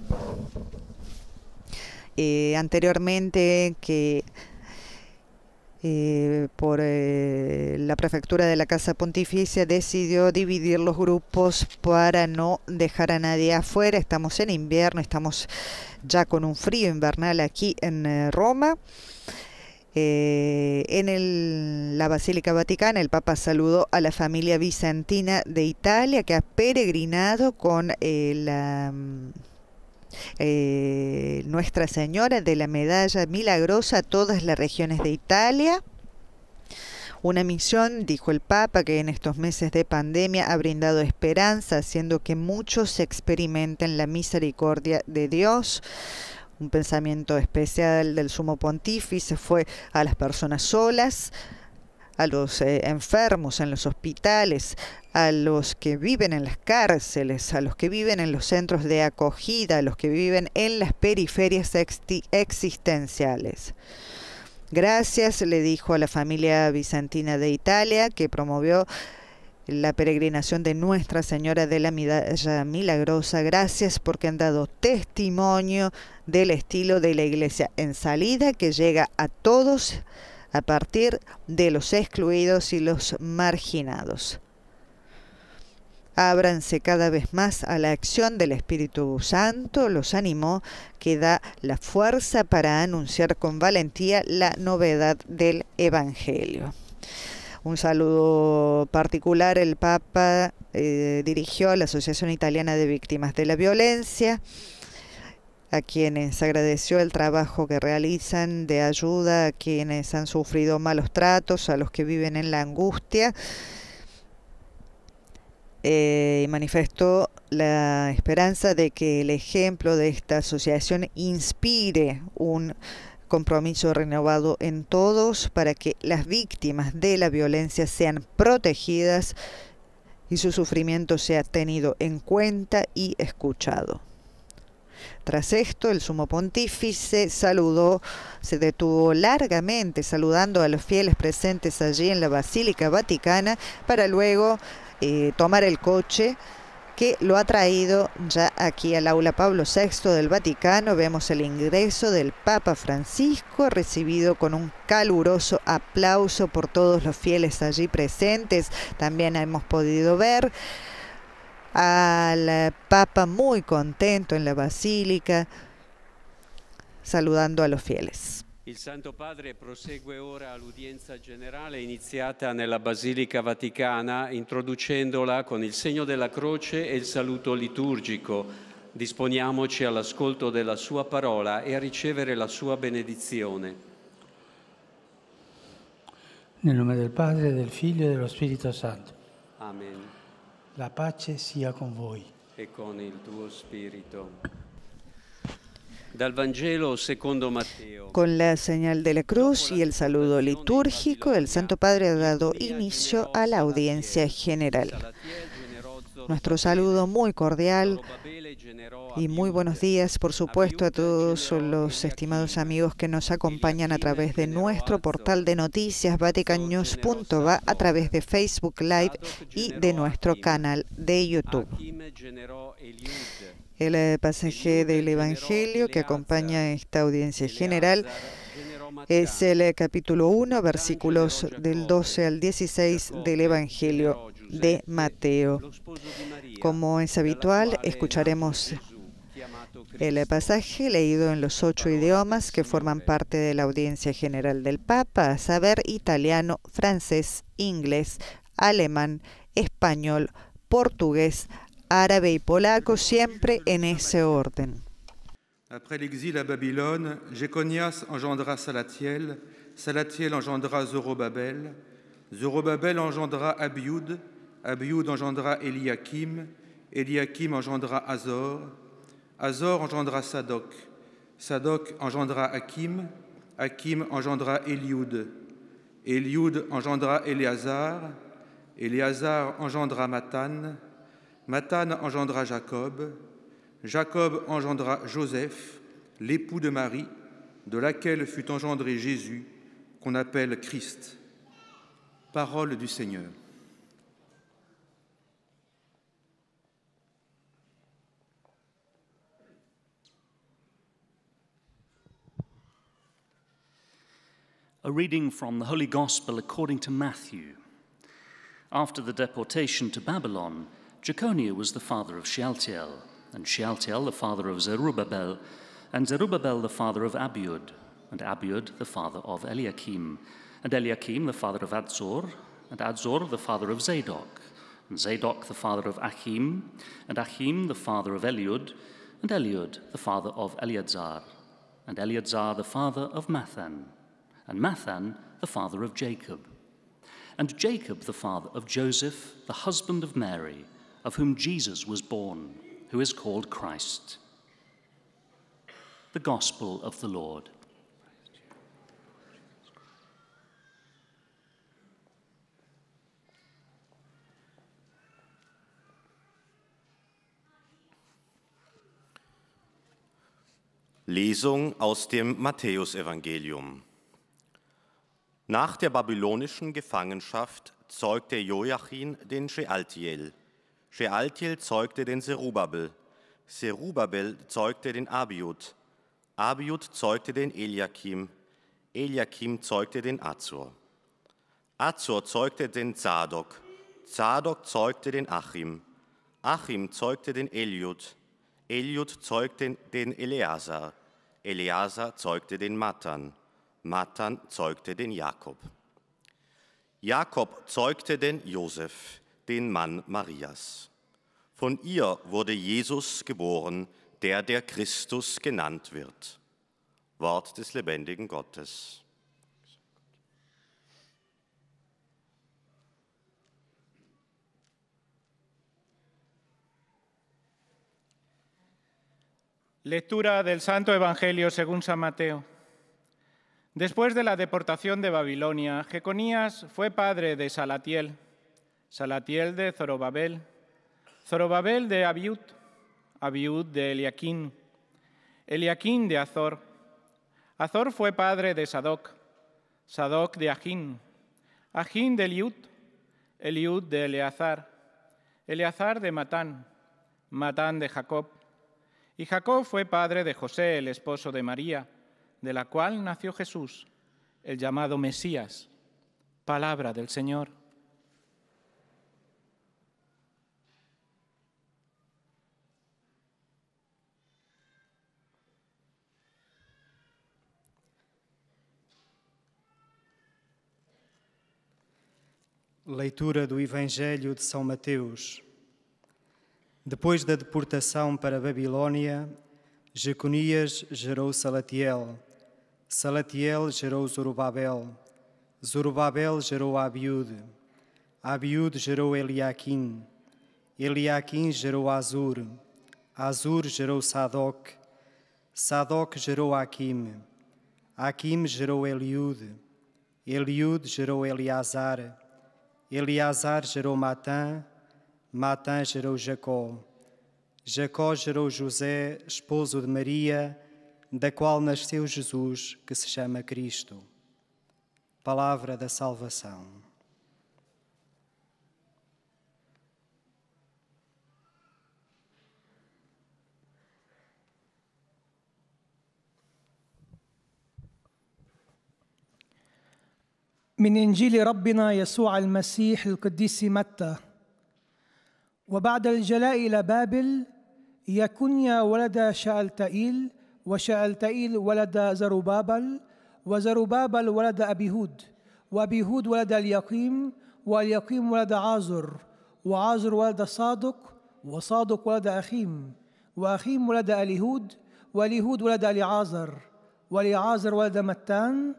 [SPEAKER 2] anteriormente que por la prefectura de la Casa Pontificia decidió dividir los grupos para no dejar a nadie afuera. Estamos en invierno, estamos ya con un frío invernal aquí en Roma. En la Basílica Vaticana, el Papa saludó a la familia bizantina de Italia, que ha peregrinado con Nuestra Señora de la Medalla Milagrosa a todas las regiones de Italia. Una misión, dijo el Papa, que en estos meses de pandemia ha brindado esperanza, haciendo que muchos experimenten la misericordia de Dios. Un pensamiento especial del Sumo Pontífice fue a las personas solas, a los enfermos en los hospitales, a los que viven en las cárceles, a los que viven en los centros de acogida, a los que viven en las periferias existenciales. Gracias, le dijo a la familia bizantina de Italia, que promovió la peregrinación de Nuestra Señora de la Medalla Milagrosa. Gracias porque han dado testimonio del estilo de la Iglesia en salida, que llega a todos a partir de los excluidos y los marginados. Ábranse cada vez más a la acción del Espíritu Santo, los animó, que da la fuerza para anunciar con valentía la novedad del Evangelio. Un saludo particular el Papa dirigió a la Asociación Italiana de Víctimas de la Violencia, a quienes agradeció el trabajo que realizan de ayuda a quienes han sufrido malos tratos, a los que viven en la angustia, y manifestó la esperanza de que el ejemplo de esta asociación inspire un compromiso renovado en todos para que las víctimas de la violencia sean protegidas y su sufrimiento sea tenido en cuenta y escuchado. Tras esto, el Sumo Pontífice se detuvo largamente saludando a los fieles presentes allí en la Basílica Vaticana para luego tomar el coche que lo ha traído ya aquí al Aula Pablo VI del Vaticano. Vemos el ingreso del Papa Francisco, recibido con un caluroso aplauso por todos los fieles allí presentes. También hemos podido ver al Papa muy contento en la Basílica, saludando a los fieles.
[SPEAKER 1] Il Santo Padre prosegue ora l'udienza generale iniziata nella Basilica Vaticana, introducendola con il segno della croce e il saluto liturgico. Disponiamoci all'ascolto della sua parola e a ricevere la sua benedizione.
[SPEAKER 3] Nel nome del Padre, del Figlio e dello Spirito Santo.
[SPEAKER 1] Amen.
[SPEAKER 3] La pace sia con voi.
[SPEAKER 1] E con il tuo spirito. Dal Vangelo secondo Matteo.
[SPEAKER 2] Con la señal de la cruz y el saludo litúrgico, el Santo Padre ha dado inicio a la audiencia general. Nuestro saludo muy cordial y muy buenos días, por supuesto, a todos los estimados amigos que nos acompañan a través de nuestro portal de noticias vaticannews.va, a través de Facebook Live y de nuestro canal de YouTube. El pasaje del Evangelio que acompaña esta audiencia general es el capítulo 1, versículos del 12 al 16 del Evangelio de Mateo. Como es habitual, escucharemos el pasaje leído en los 8 idiomas que forman parte de la audiencia general del Papa, a saber, italiano, francés, inglés, alemán, español, portugués, árabe y polaco, siempre en ese orden.
[SPEAKER 5] Après l'exil à Babylone, Jéconias engendra Salatiel, Salatiel engendra Zorobabel, Zorobabel engendra Abiud, Abiud engendra Eliakim, Eliakim engendra Azor, Azor engendra Sadoc, Sadoc engendra Hakim, Hakim engendra Eliud, Eliud engendra Éléazar, Éléazar engendra Mathan, Mathan engendra Jacob, Jacob engendra Joseph, l'époux de Marie, de laquelle fut engendré Jésus, qu'on appelle Christ. Parole du Seigneur.
[SPEAKER 6] A reading from the Holy Gospel according to Matthew. After the deportation to Babylon, Jeconiah was the father of Shealtiel, and Shealtiel the father of Zerubbabel, and Zerubbabel the father of Abiud, and Abiud the father of Eliakim, and Eliakim the father of Adzor, and Adzor the father of Zadok, and Zadok the father of Achim, and Achim the father of Eliud, and Eliud the father of Eleazar, and Eleazar the father of Mathan, and Mathan the father of Jacob, and Jacob the father of Joseph, the husband of Mary, of whom Jesus was born, who is called Christ. The Gospel of the Lord.
[SPEAKER 7] Lesung aus dem Matthäusevangelium. Nach der babylonischen Gefangenschaft zeugte Joachim den Shealtiel. Shealtiel zeugte den Zerubabel. Zerubabel zeugte den Abiud. Abiud zeugte den Eliakim. Eliakim zeugte den Azor. Azor zeugte den Zadok. Zadok zeugte den Achim. Achim zeugte den Eliud. Eliud zeugte den Eleazar. Eleazar zeugte den Matan. Matan zeugte den Jakob. Jakob zeugte den Josef, den Mann Marias. Von ihr wurde Jesus geboren, der Christus genannt wird. Wort des lebendigen Gottes.
[SPEAKER 8] Lectura del Santo Evangelio según San Mateo. Después de la deportación de Babilonia, Jeconías fue padre de Salatiel, Salatiel de Zorobabel, Zorobabel de Abiud, Abiud de Eliaquín, Eliaquín de Azor. Azor fue padre de Sadoc, Sadoc de Ajín, Ajín de Eliud, Eliud de Eleazar, Eleazar de Matán, Matán de Jacob. Y Jacob fue padre de José, el esposo de María, de la cual nació Jesús, el llamado Mesías. Palabra del Señor.
[SPEAKER 9] Leitura do Evangelho de São Mateus. Depois da deportação para a Babilônia, Jeconias gerou Salatiel, Salatiel gerou Zorobabel, Zorobabel gerou Abiud, Abiud gerou Eliaquim, Eliaquim gerou Azur, Azur gerou Sadoc, Sadoc gerou Aquim, Aquim gerou Eliud, Eliud gerou Eleazar, Eleazar gerou Matã, Matã gerou Jacó. Jacó gerou José, esposo de Maria, da qual nasceu Jesus, que se chama Cristo. Palavra da salvação.
[SPEAKER 10] من إنجيل ربنا يسوع المسيح القديس متى. وبعد الجلاء إلى بابل يكونيا ولد شألتئيل، وشألتئيل ولد زربابل، وزربابل ولد أبيهود، وأبيهود ولد اليقيم، واليقيم ولد عازر، وعازر ولد صادق، وصادق ولد أخيم، وأخيم ولد أليهود، وأليهود ولد أليعازر، وأليعازر ولد متان،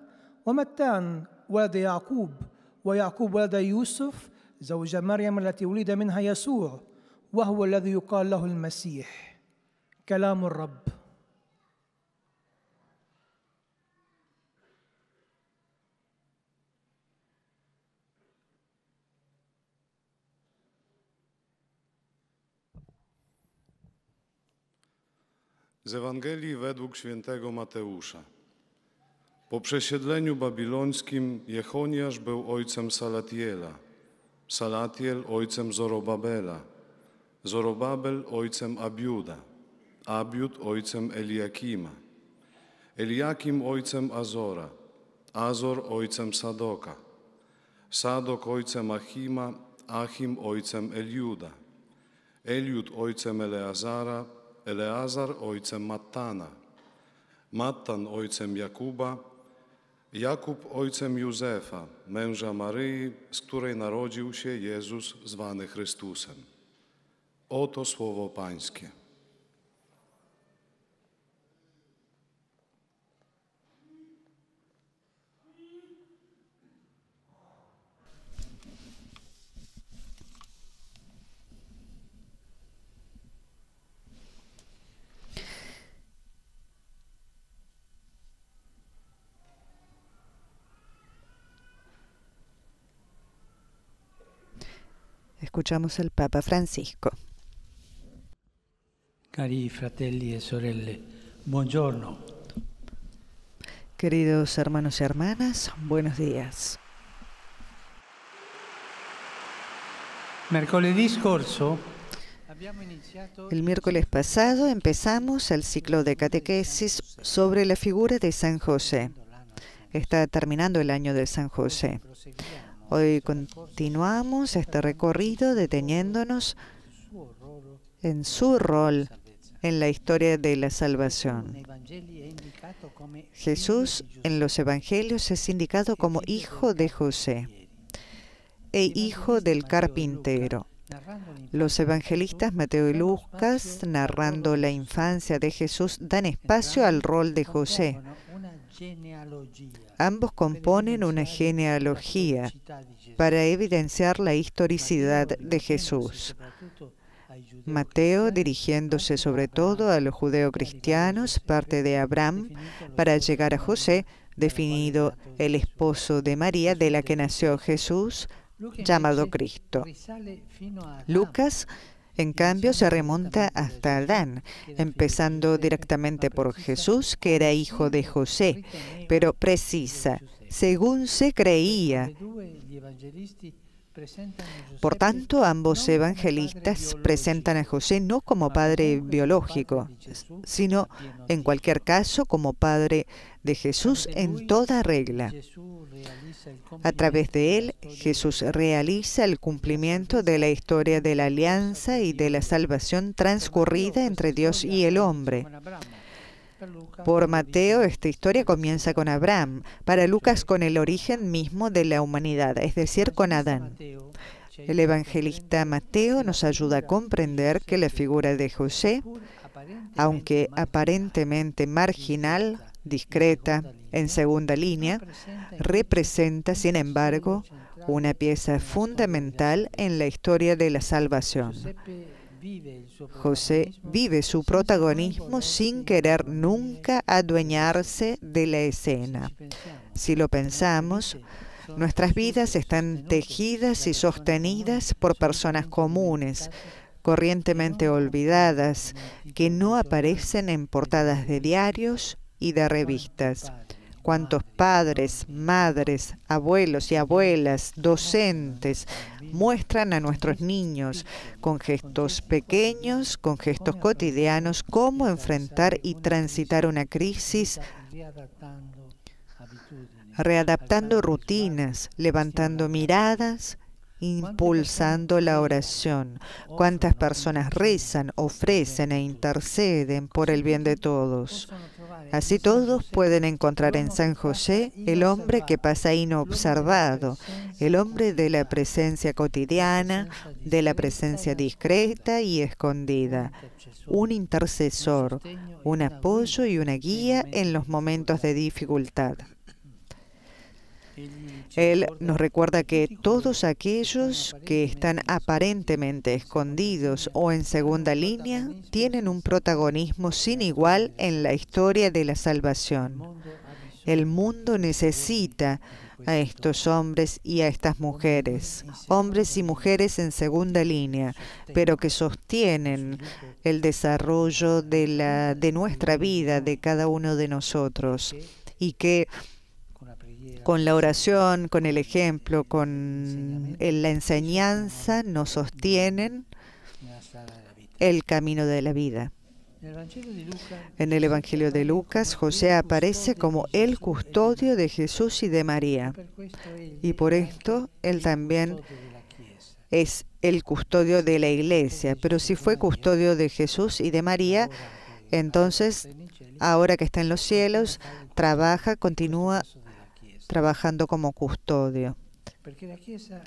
[SPEAKER 10] ومتان ولد يعقوب، ويعقوب ولد يوسف زوج مريم التي ولد منها يسوع، وهو الذي يقال له المسيح. كلام الرب.
[SPEAKER 4] Z Ewangelii według świętego Mateusza. Po przesiedleniu babilońskim Jechoniasz był ojcem Salatiela, Salatiel ojcem Zorobabela, Zorobabel ojcem Abiuda, Abiud ojcem Eliakima, Eliakim ojcem Azora, Azor ojcem Sadoka, Sadok ojcem Achima, Achim ojcem Eliuda, Eliud ojcem Eleazara, Eleazar ojcem Mattana, Mattan ojcem Jakuba, Jakub ojcem Józefa, męża Maryi, z której narodził się Jezus zwany Chrystusem. Oto słowo Pańskie.
[SPEAKER 2] escuchamos al Papa Francisco.
[SPEAKER 3] Cari fratelli e sorelle, buongiorno.
[SPEAKER 2] Queridos hermanos y hermanas, buenos días.
[SPEAKER 3] Mercoledì scorso
[SPEAKER 2] el miércoles pasado empezamos el ciclo de catequesis sobre la figura de San José. Está terminando el año de San José. Hoy continuamos este recorrido deteniéndonos en su rol en la historia de la salvación. Jesús en los evangelios es indicado como hijo de José e hijo del carpintero. Los evangelistas Mateo y Lucas, narrando la infancia de Jesús, dan espacio al rol de José. Ambos componen una genealogía para evidenciar la historicidad de Jesús. Mateo, dirigiéndose sobre todo a los judeocristianos, parte de Abraham para llegar a José, definido el esposo de María, de la que nació Jesús, llamado Cristo. Lucas, en cambio, se remonta hasta Adán, empezando directamente por Jesús, que era hijo de José, pero precisa, según se creía. Por tanto, ambos evangelistas presentan a José no como padre biológico, sino, en cualquier caso, como padre de Jesús en toda regla. A través de él, Jesús realiza el cumplimiento de la historia de la alianza y de la salvación transcurrida entre Dios y el hombre. Por Mateo, esta historia comienza con Abraham, para Lucas con el origen mismo de la humanidad, es decir, con Adán. El evangelista Mateo nos ayuda a comprender que la figura de José, aunque aparentemente marginal, discreta, en segunda línea, representa, sin embargo, una pieza fundamental en la historia de la salvación. José vive su protagonismo sin querer nunca adueñarse de la escena. Si lo pensamos, nuestras vidas están tejidas y sostenidas por personas comunes, corrientemente olvidadas, que no aparecen en portadas de diarios y de revistas. Cuántos padres, madres, abuelos y abuelas, docentes, muestran a nuestros niños con gestos pequeños, con gestos cotidianos, cómo enfrentar y transitar una crisis, readaptando rutinas, levantando miradas, impulsando la oración. Cuántas personas rezan, ofrecen e interceden por el bien de todos. Así todos pueden encontrar en San José el hombre que pasa inobservado, el hombre de la presencia cotidiana, de la presencia discreta y escondida, un intercesor, un apoyo y una guía en los momentos de dificultad. Él nos recuerda que todos aquellos que están aparentemente escondidos o en segunda línea tienen un protagonismo sin igual en la historia de la salvación. El mundo necesita a estos hombres y a estas mujeres, hombres y mujeres en segunda línea, pero que sostienen el desarrollo de nuestra vida, de cada uno de nosotros, y que con la oración, con el ejemplo, con la enseñanza, nos sostienen el camino de la vida. En el Evangelio de Lucas, José aparece como el custodio de Jesús y de María. Y por esto, él también es el custodio de la Iglesia. Pero si fue custodio de Jesús y de María, entonces, ahora que está en los cielos, continúa trabajando como custodio,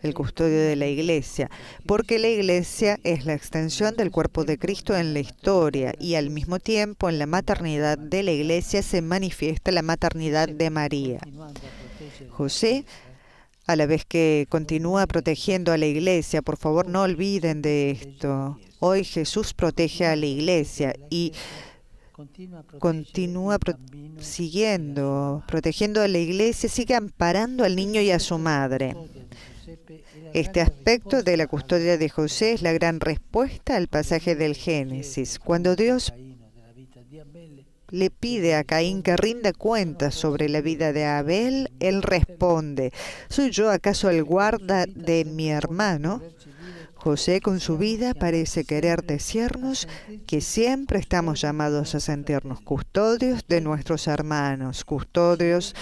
[SPEAKER 2] el custodio de la Iglesia, porque la Iglesia es la extensión del cuerpo de Cristo en la historia y al mismo tiempo en la maternidad de la Iglesia se manifiesta la maternidad de María. José, a la vez que continúa protegiendo a la Iglesia, por favor no olviden de esto, hoy Jesús protege a la Iglesia y continúa protegiendo a la Iglesia, sigue amparando al niño y a su madre. Este aspecto de la custodia de José es la gran respuesta al pasaje del Génesis. Cuando Dios le pide a Caín que rinda cuentas sobre la vida de Abel, él responde: ¿soy yo acaso el guarda de mi hermano? José con su vida parece querer decirnos que siempre estamos llamados a sentirnos custodios de nuestros hermanos, custodios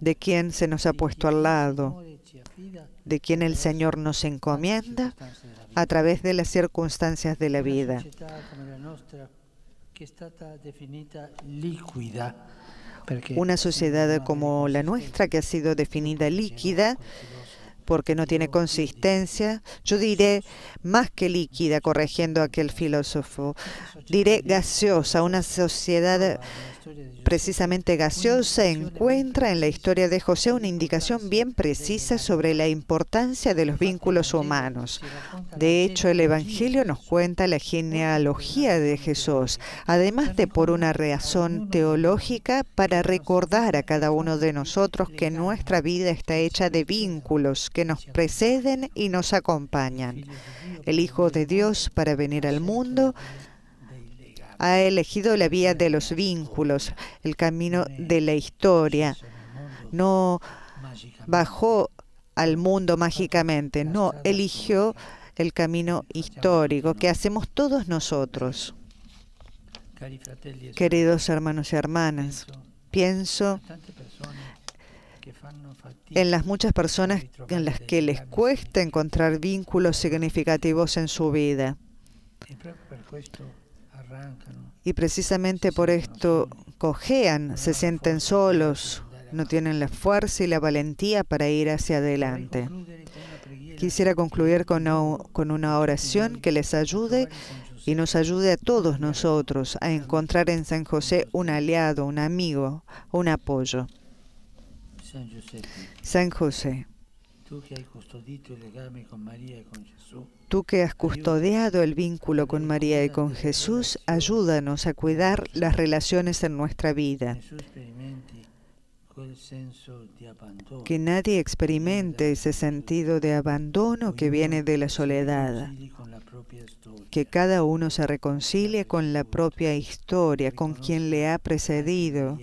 [SPEAKER 2] de quien se nos ha puesto al lado, de quien el Señor nos encomienda a través de las circunstancias de la vida. Una sociedad como la nuestra, que ha sido definida líquida porque no tiene consistencia, yo diré más que líquida, corrigiendo a aquel filósofo, diré gaseosa. Una sociedad precisamente gaseosa encuentra en la historia de José una indicación bien precisa sobre la importancia de los vínculos humanos. De hecho, el Evangelio nos cuenta la genealogía de Jesús, además de por una razón teológica, para recordar a cada uno de nosotros que nuestra vida está hecha de vínculos que nos preceden y nos acompañan. El Hijo de Dios, para venir al mundo, ha elegido la vía de los vínculos, el camino de la historia. No bajó al mundo mágicamente, no, eligió el camino histórico que hacemos todos nosotros. Queridos hermanos y hermanas, pienso en las muchas personas en las que les cuesta encontrar vínculos significativos en su vida. Y precisamente por esto cojean, se sienten solos, no tienen la fuerza y la valentía para ir hacia adelante. Quisiera concluir con una oración que les ayude y nos ayude a todos nosotros a encontrar en San José un aliado, un amigo, un apoyo. San José, tú que has custodiado el vínculo con María y con Jesús, ayúdanos a cuidar las relaciones en nuestra vida. Que nadie experimente ese sentido de abandono que viene de la soledad. Que cada uno se reconcilie con la propia historia, con quien le ha precedido.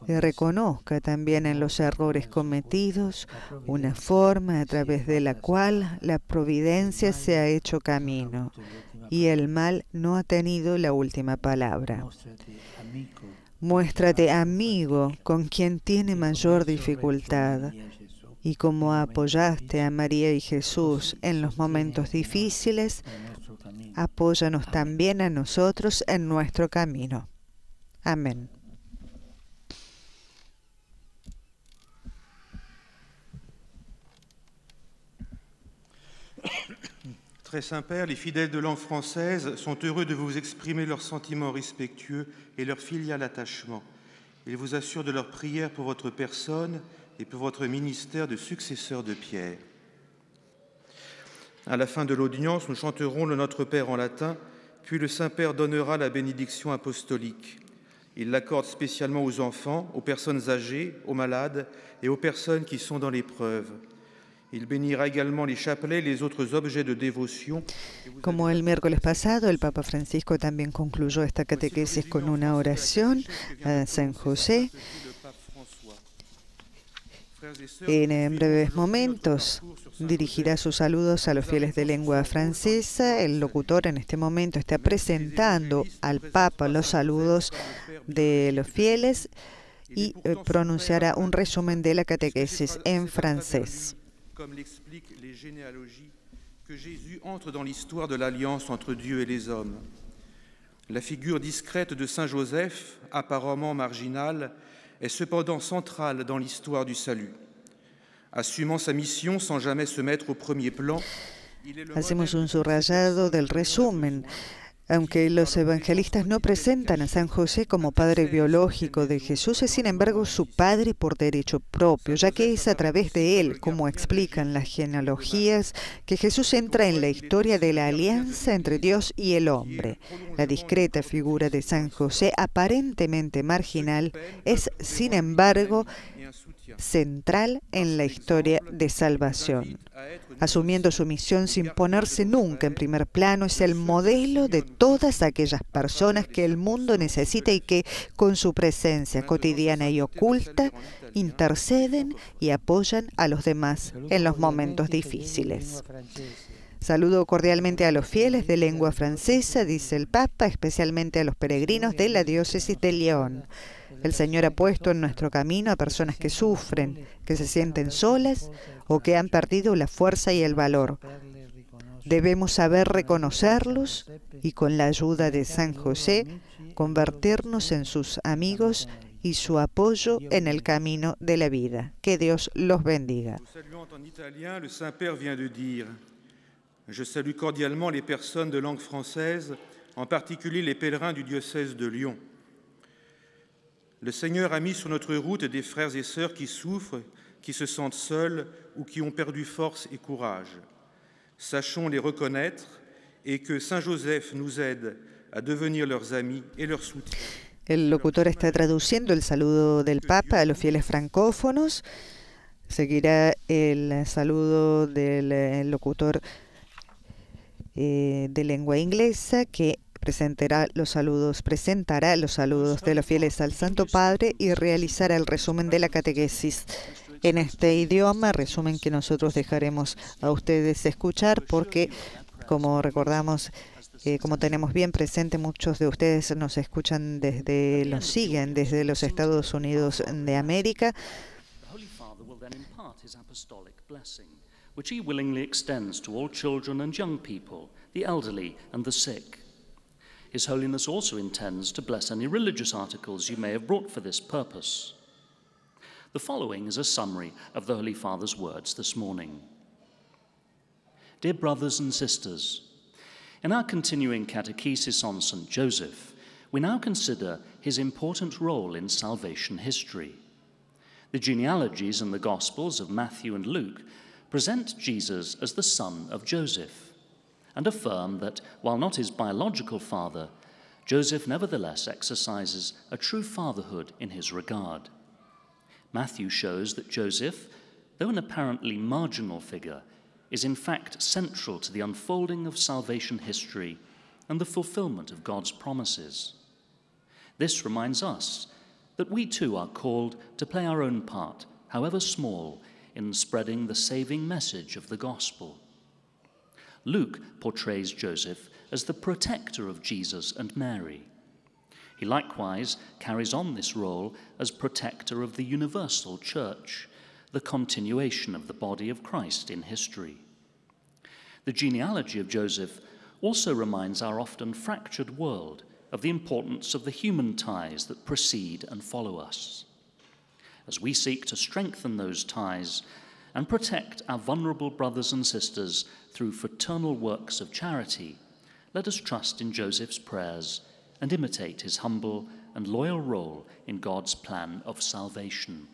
[SPEAKER 2] Y reconozca también en los errores cometidos una forma a través de la cual la providencia se ha hecho camino y el mal no ha tenido la última palabra. Muéstrate amigo con quien tiene mayor dificultad, y como apoyaste a María y Jesús en los momentos difíciles, apóyanos también a nosotros en nuestro camino. Amén.
[SPEAKER 5] Très Saint-Père, les fidèles de langue française sont heureux de vous exprimer leurs sentiments respectueux et leur filial attachement. Ils vous assurent de leur prière pour votre personne et pour votre ministère de successeur de Pierre. À la fin de l'audience, nous chanterons le Notre Père en latin, puis le Saint-Père donnera la bénédiction apostolique. Il l'accorde spécialement aux enfants, aux personnes âgées, aux malades et aux personnes qui sont dans l'épreuve. Il bénira également les chapelets, les autres objets de dévotion.
[SPEAKER 2] Como el miércoles pasado, el Papa Francisco también concluyó esta catequesis con una oración a San José. En breves momentos dirigirá sus saludos a los fieles de lengua francesa. El locutor en este momento está presentando al Papa los saludos de los fieles y pronunciará un resumen de la catequesis en francés.
[SPEAKER 5] Comme l'expliquent les généalogies, que Jésus entre dans l'histoire de l'alliance entre Dieu et les hommes. La figure discrète de Saint Joseph, apparemment marginale, est cependant centrale dans l'histoire du salut. Assumant sa mission sans jamais se mettre au premier plan,
[SPEAKER 2] hacemos un subrayado del resumen. Aunque los evangelistas no presentan a San José como padre biológico de Jesús, es sin embargo su padre por derecho propio, ya que es a través de él, como explican las genealogías, que Jesús entra en la historia de la alianza entre Dios y el hombre. La discreta figura de San José, aparentemente marginal, es sin embargo central en la historia de salvación. Asumiendo su misión sin ponerse nunca en primer plano, es el modelo de todas aquellas personas que el mundo necesita y que, con su presencia cotidiana y oculta, interceden y apoyan a los demás en los momentos difíciles. Saludo cordialmente a los fieles de lengua francesa, dice el Papa, especialmente a los peregrinos de la diócesis de León. El Señor ha puesto en nuestro camino a personas que sufren, que se sienten solas o que han perdido la fuerza y el valor. Debemos saber reconocerlos y, con la ayuda de San José, convertirnos en sus amigos y su apoyo en el camino de la vida. Que Dios los bendiga.
[SPEAKER 5] Je salue cordialement les personnes de langue française, en particulier les pèlerins du diocèse de Lyon. Le Seigneur a mis sur notre route des frères et sœurs qui souffrent, qui se sentent seuls ou qui ont perdu force et courage. Sachons les reconnaître et que Saint Joseph nous aide a devenir leurs amis et leurs soutiens.
[SPEAKER 2] El locutor está traduciendo el saludo del Papa a los fieles francófonos. Seguirá el saludo del locutor de lengua inglesa, que presentará los saludos de los fieles al Santo Padre y realizará el resumen de la catequesis en este idioma, resumen que nosotros dejaremos a ustedes escuchar porque, como recordamos, como tenemos bien presente, muchos de ustedes nos siguen desde los Estados Unidos de América.
[SPEAKER 6] Which he willingly extends to all children and young people, the elderly and the sick. His Holiness also intends to bless any religious articles you may have brought for this purpose. The following is a summary of the Holy Father's words this morning. Dear brothers and sisters, in our continuing catechesis on St. Joseph, we now consider his important role in salvation history. The genealogies in the Gospels of Matthew and Luke present Jesus as the son of Joseph and affirm that, while not his biological father, Joseph nevertheless exercises a true fatherhood in his regard. Matthew shows that Joseph, though an apparently marginal figure, is in fact central to the unfolding of salvation history and the fulfillment of God's promises. This reminds us that we too are called to play our own part, however small, in spreading the saving message of the gospel. Luke portrays Joseph as the protector of Jesus and Mary. He likewise carries on this role as protector of the universal church, the continuation of the body of Christ in history. The genealogy of Joseph also reminds our often fractured world of the importance of the human ties that precede and follow us. As we seek to strengthen those ties and protect our vulnerable brothers and sisters through fraternal works of charity, let us trust in Joseph's prayers and imitate his humble and loyal role in God's plan of salvation.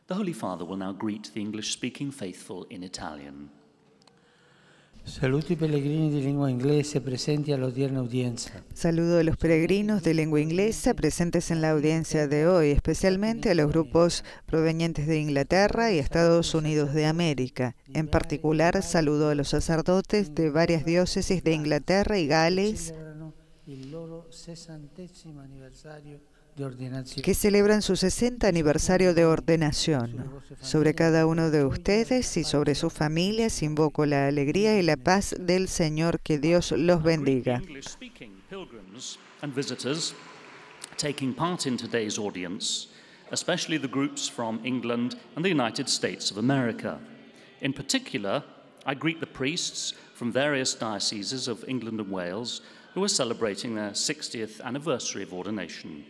[SPEAKER 6] The Holy Father will now greet the English-speaking faithful in Italian.
[SPEAKER 3] Saluto i pellegrini di lingua inglese presenti all'odierna udienza.
[SPEAKER 2] Saludo a los peregrinos de lengua inglesa presentes en la audiencia de hoy, especialmente a los grupos provenientes de Inglaterra y Estados Unidos de América. En particular, saludo a los sacerdotes de varias diócesis de Inglaterra y Gales que celebran su 60 aniversario de ordenación. Sobre cada uno de ustedes y sobre sus familias invoco la alegría y la paz del Señor. Que Dios los bendiga.
[SPEAKER 6] Taking part in today's audience, especially the groups from England and the United States of America. In particular, I greet the priests from various dioceses of England and Wales who are celebrating their 60th anniversary of ordination.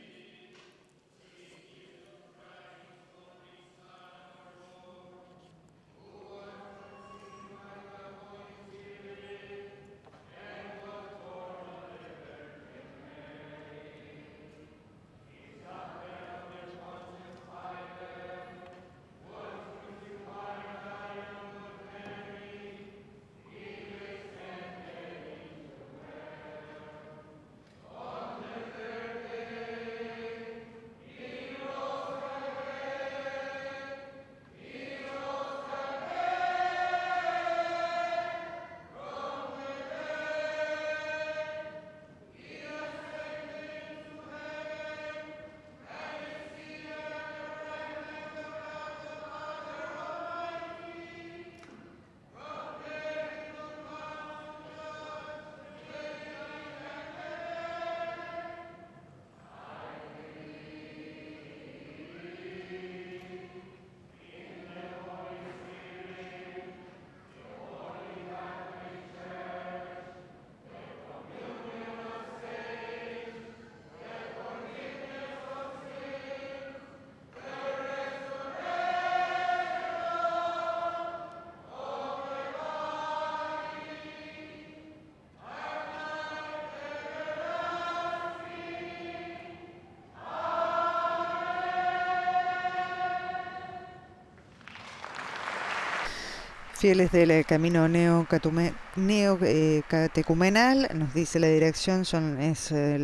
[SPEAKER 2] Fieles del camino neocatecumenal, nos dice la dirección, son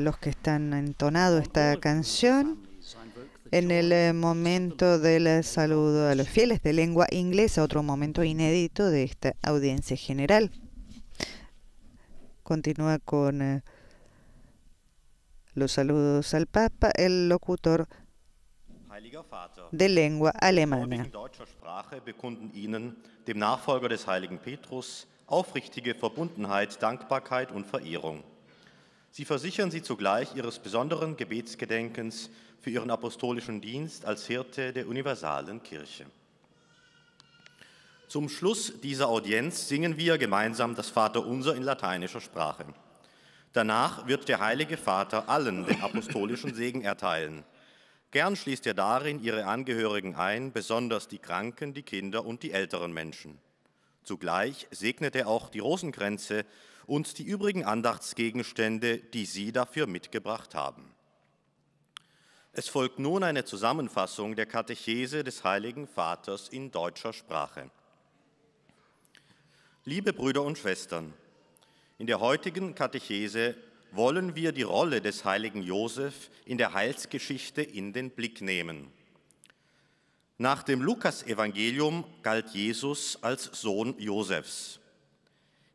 [SPEAKER 2] los que están entonando esta canción en el momento del saludo a los fieles de lengua inglesa, otro momento inédito de esta audiencia general. Continúa con los saludos al Papa, el locutor de lengua alemana.
[SPEAKER 7] Dem Nachfolger des heiligen Petrus, aufrichtige Verbundenheit, Dankbarkeit und Verehrung. Sie versichern sie zugleich ihres besonderen Gebetsgedenkens für ihren apostolischen Dienst als Hirte der universalen Kirche. Zum Schluss dieser Audienz singen wir gemeinsam das Vaterunser in lateinischer Sprache. Danach wird der Heilige Vater allen den apostolischen Segen erteilen. Gern schließt er darin ihre Angehörigen ein, besonders die Kranken, die Kinder und die älteren Menschen. Zugleich segnet er auch die Rosenkränze und die übrigen Andachtsgegenstände, die Sie dafür mitgebracht haben. Es folgt nun eine Zusammenfassung der Katechese des Heiligen Vaters in deutscher Sprache. Liebe Brüder und Schwestern, in der heutigen Katechese wollen wir die Rolle des heiligen Josef in der Heilsgeschichte in den Blick nehmen. Nach dem Lukasevangelium galt Jesus als Sohn Josefs.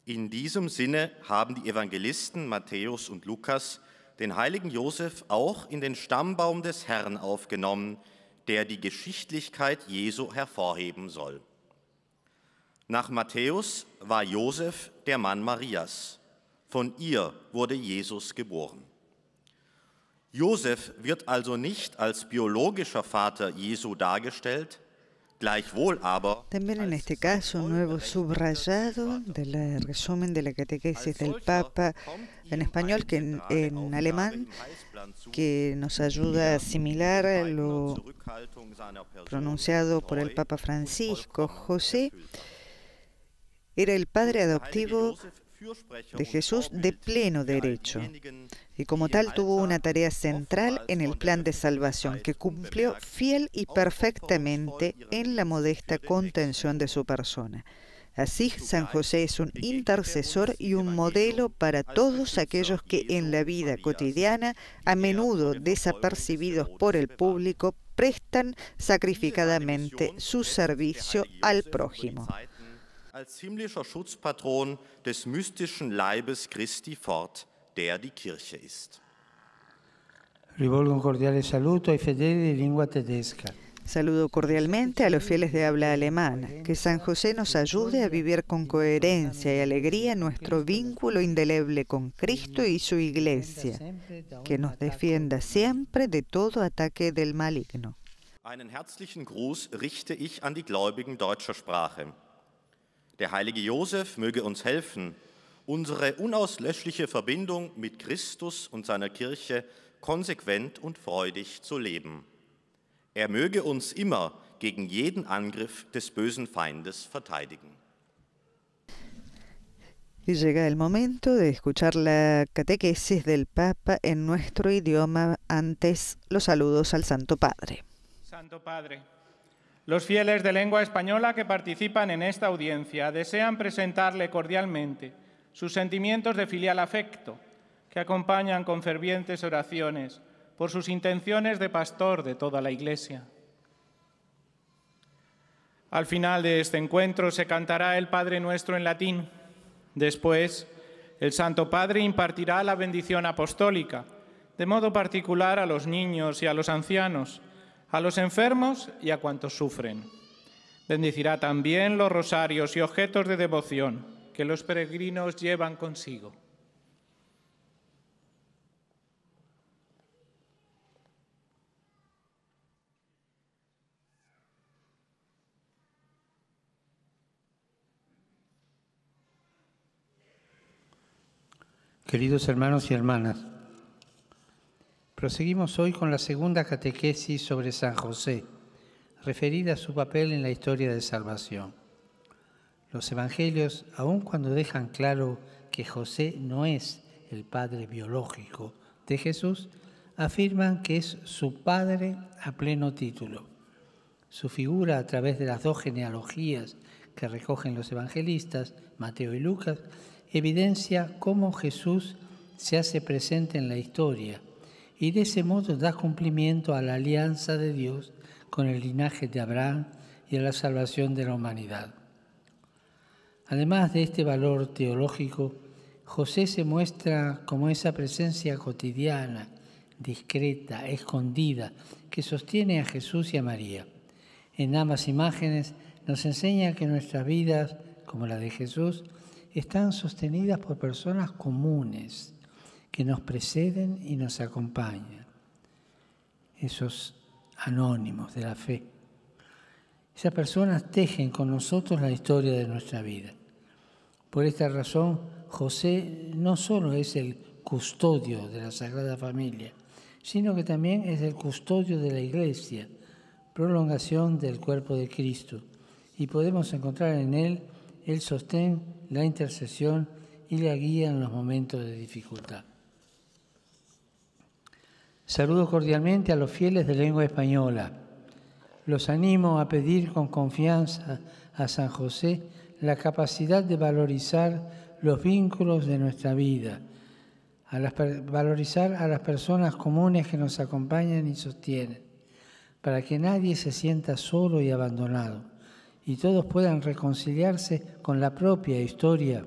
[SPEAKER 7] In diesem Sinne haben die Evangelisten Matthäus und Lukas den heiligen Josef auch in den Stammbaum des Herrn aufgenommen, der die Geschichtlichkeit Jesu hervorheben soll. Nach Matthäus war Josef der Mann Marias. Von ihr wurde Jesus geboren. Josef wird also nicht als biologischer Vater Jesu dargestellt, gleichwohl aber...
[SPEAKER 2] También en este caso, un nuevo subrayado del resumen de la catequesis del Papa en español que en alemán, que nos ayuda a asimilar lo pronunciado por el Papa Francisco. José era el padre adoptivo de Jesús de pleno derecho y como tal tuvo una tarea central en el plan de salvación que cumplió fiel y perfectamente en la modesta contención de su persona. Así, San José es un intercesor y un modelo para todos aquellos que en la vida cotidiana, a menudo desapercibidos por el público, prestan sacrificadamente su servicio al prójimo.
[SPEAKER 7] Als himmlischer Schutzpatron des mystischen Leibes Christi fort, der die Kirche ist.
[SPEAKER 3] Rivolgo un cordiale saluto ai fedeli di lingua tedesca.
[SPEAKER 2] Saludo cordialmente a los fieles de habla alemana. Que San José nos ayude a vivir con coherencia y alegría nuestro vínculo indeleble con Cristo y su Iglesia. Que nos defienda siempre de todo ataque del maligno.
[SPEAKER 7] Einen herzlichen Gruß richte ich an die Gläubigen deutscher Sprache. Der heilige Josef möge uns helfen, unsere unauslöschliche Verbindung mit Christus und seiner Kirche konsequent und freudig zu leben. Er möge uns immer gegen jeden Angriff des bösen Feindes verteidigen.
[SPEAKER 2] Y llega el momento de escuchar la catequesis del Papa en nuestro idioma. Antes, los saludos al Santo Padre.
[SPEAKER 8] Santo Padre, los fieles de lengua española que participan en esta audiencia desean presentarle cordialmente sus sentimientos de filial afecto, que acompañan con fervientes oraciones por sus intenciones de pastor de toda la Iglesia. Al final de este encuentro se cantará el Padre Nuestro en latín. Después, el Santo Padre impartirá la bendición apostólica, de modo particular a los niños y a los ancianos, a los enfermos y a cuantos sufren. Bendecirá también los rosarios y objetos de devoción que los peregrinos llevan consigo.
[SPEAKER 3] Queridos hermanos y hermanas, proseguimos hoy con la segunda catequesis sobre San José, referida a su papel en la historia de salvación. Los evangelios, aun cuando dejan claro que José no es el padre biológico de Jesús, afirman que es su padre a pleno título. Su figura a través de las dos genealogías que recogen los evangelistas, Mateo y Lucas, evidencia cómo Jesús se hace presente en la historia y de ese modo da cumplimiento a la alianza de Dios con el linaje de Abraham y a la salvación de la humanidad. Además de este valor teológico, José se muestra como esa presencia cotidiana, discreta, escondida, que sostiene a Jesús y a María. En ambas imágenes nos enseña que nuestras vidas, como la de Jesús, están sostenidas por personas comunes que nos preceden y nos acompañan. Esos anónimos de la fe. Esas personas tejen con nosotros la historia de nuestra vida. Por esta razón, José no solo es el custodio de la Sagrada Familia, sino que también es el custodio de la Iglesia, prolongación del cuerpo de Cristo, y podemos encontrar en él el sostén, la intercesión y la guía en los momentos de dificultad. Saludo cordialmente a los fieles de lengua española. Los animo a pedir con confianza a San José la capacidad de valorizar los vínculos de nuestra vida, valorizar a las personas comunes que nos acompañan y sostienen, para que nadie se sienta solo y abandonado, y todos puedan reconciliarse con la propia historia,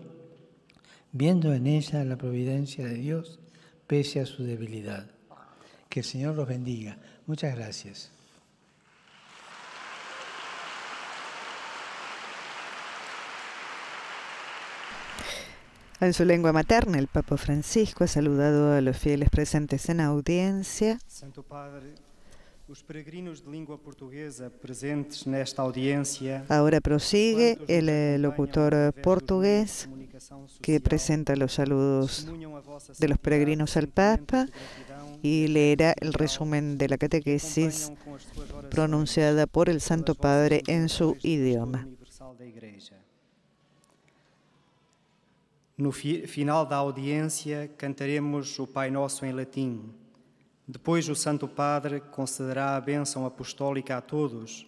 [SPEAKER 3] viendo en ella la providencia de Dios, pese a su debilidad. Que el Señor los bendiga. Muchas gracias.
[SPEAKER 2] En su lengua materna, el Papa Francisco ha saludado a los fieles presentes en audiencia.
[SPEAKER 9] Santo Padre, os peregrinos de língua portuguesa presentes nesta audiencia.
[SPEAKER 2] Ahora prosigue el locutor portugués que presenta los saludos de los peregrinos al Papa y leerá el resumen de la catequesis pronunciada por el Santo Padre en su idioma.
[SPEAKER 9] No final da audiência, cantaremos o Pai Nosso em latim. Depois, o Santo Padre concederá a bênção apostólica a todos,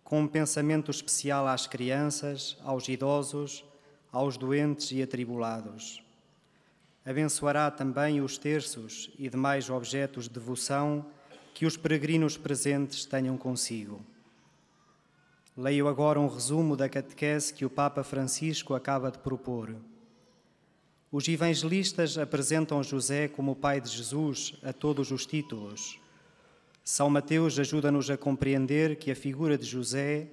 [SPEAKER 9] com um pensamento especial às crianças, aos idosos, aos doentes e atribulados. Abençoará também os terços e demais objetos de devoção que os peregrinos presentes tenham consigo. Leio agora um resumo da catequese que o Papa Francisco acaba de propor. Os evangelistas apresentam José como o pai de Jesus a todos os títulos. São Mateus ajuda-nos a compreender que a figura de José,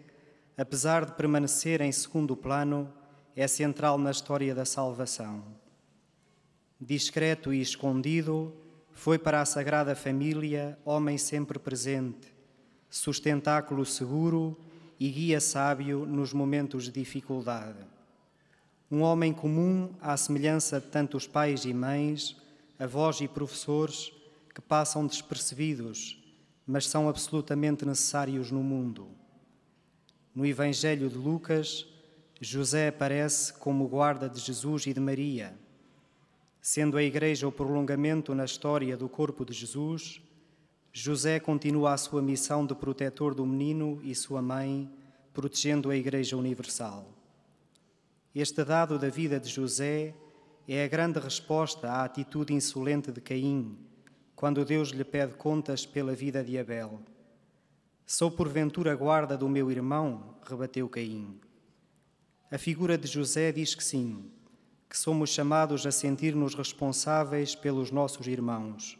[SPEAKER 9] apesar de permanecer em segundo plano, é central na história da salvação. Discreto e escondido, foi para a Sagrada Família homem sempre presente, sustentáculo seguro e guia sábio nos momentos de dificuldade. Um homem comum à semelhança de tantos pais e mães, avós e professores que passam despercebidos, mas são absolutamente necessários no mundo. No Evangelho de Lucas, José aparece como guarda de Jesus e de Maria. Sendo a Igreja o prolongamento na história do corpo de Jesus, José continua a sua missão de protetor do menino e sua mãe, protegendo a Igreja Universal. Este dado da vida de José é a grande resposta à atitude insolente de Caim, quando Deus lhe pede contas pela vida de Abel. Sou porventura guarda do meu irmão? Rebateu Caim. A figura de José diz que sim, que somos chamados a sentir-nos responsáveis pelos nossos irmãos,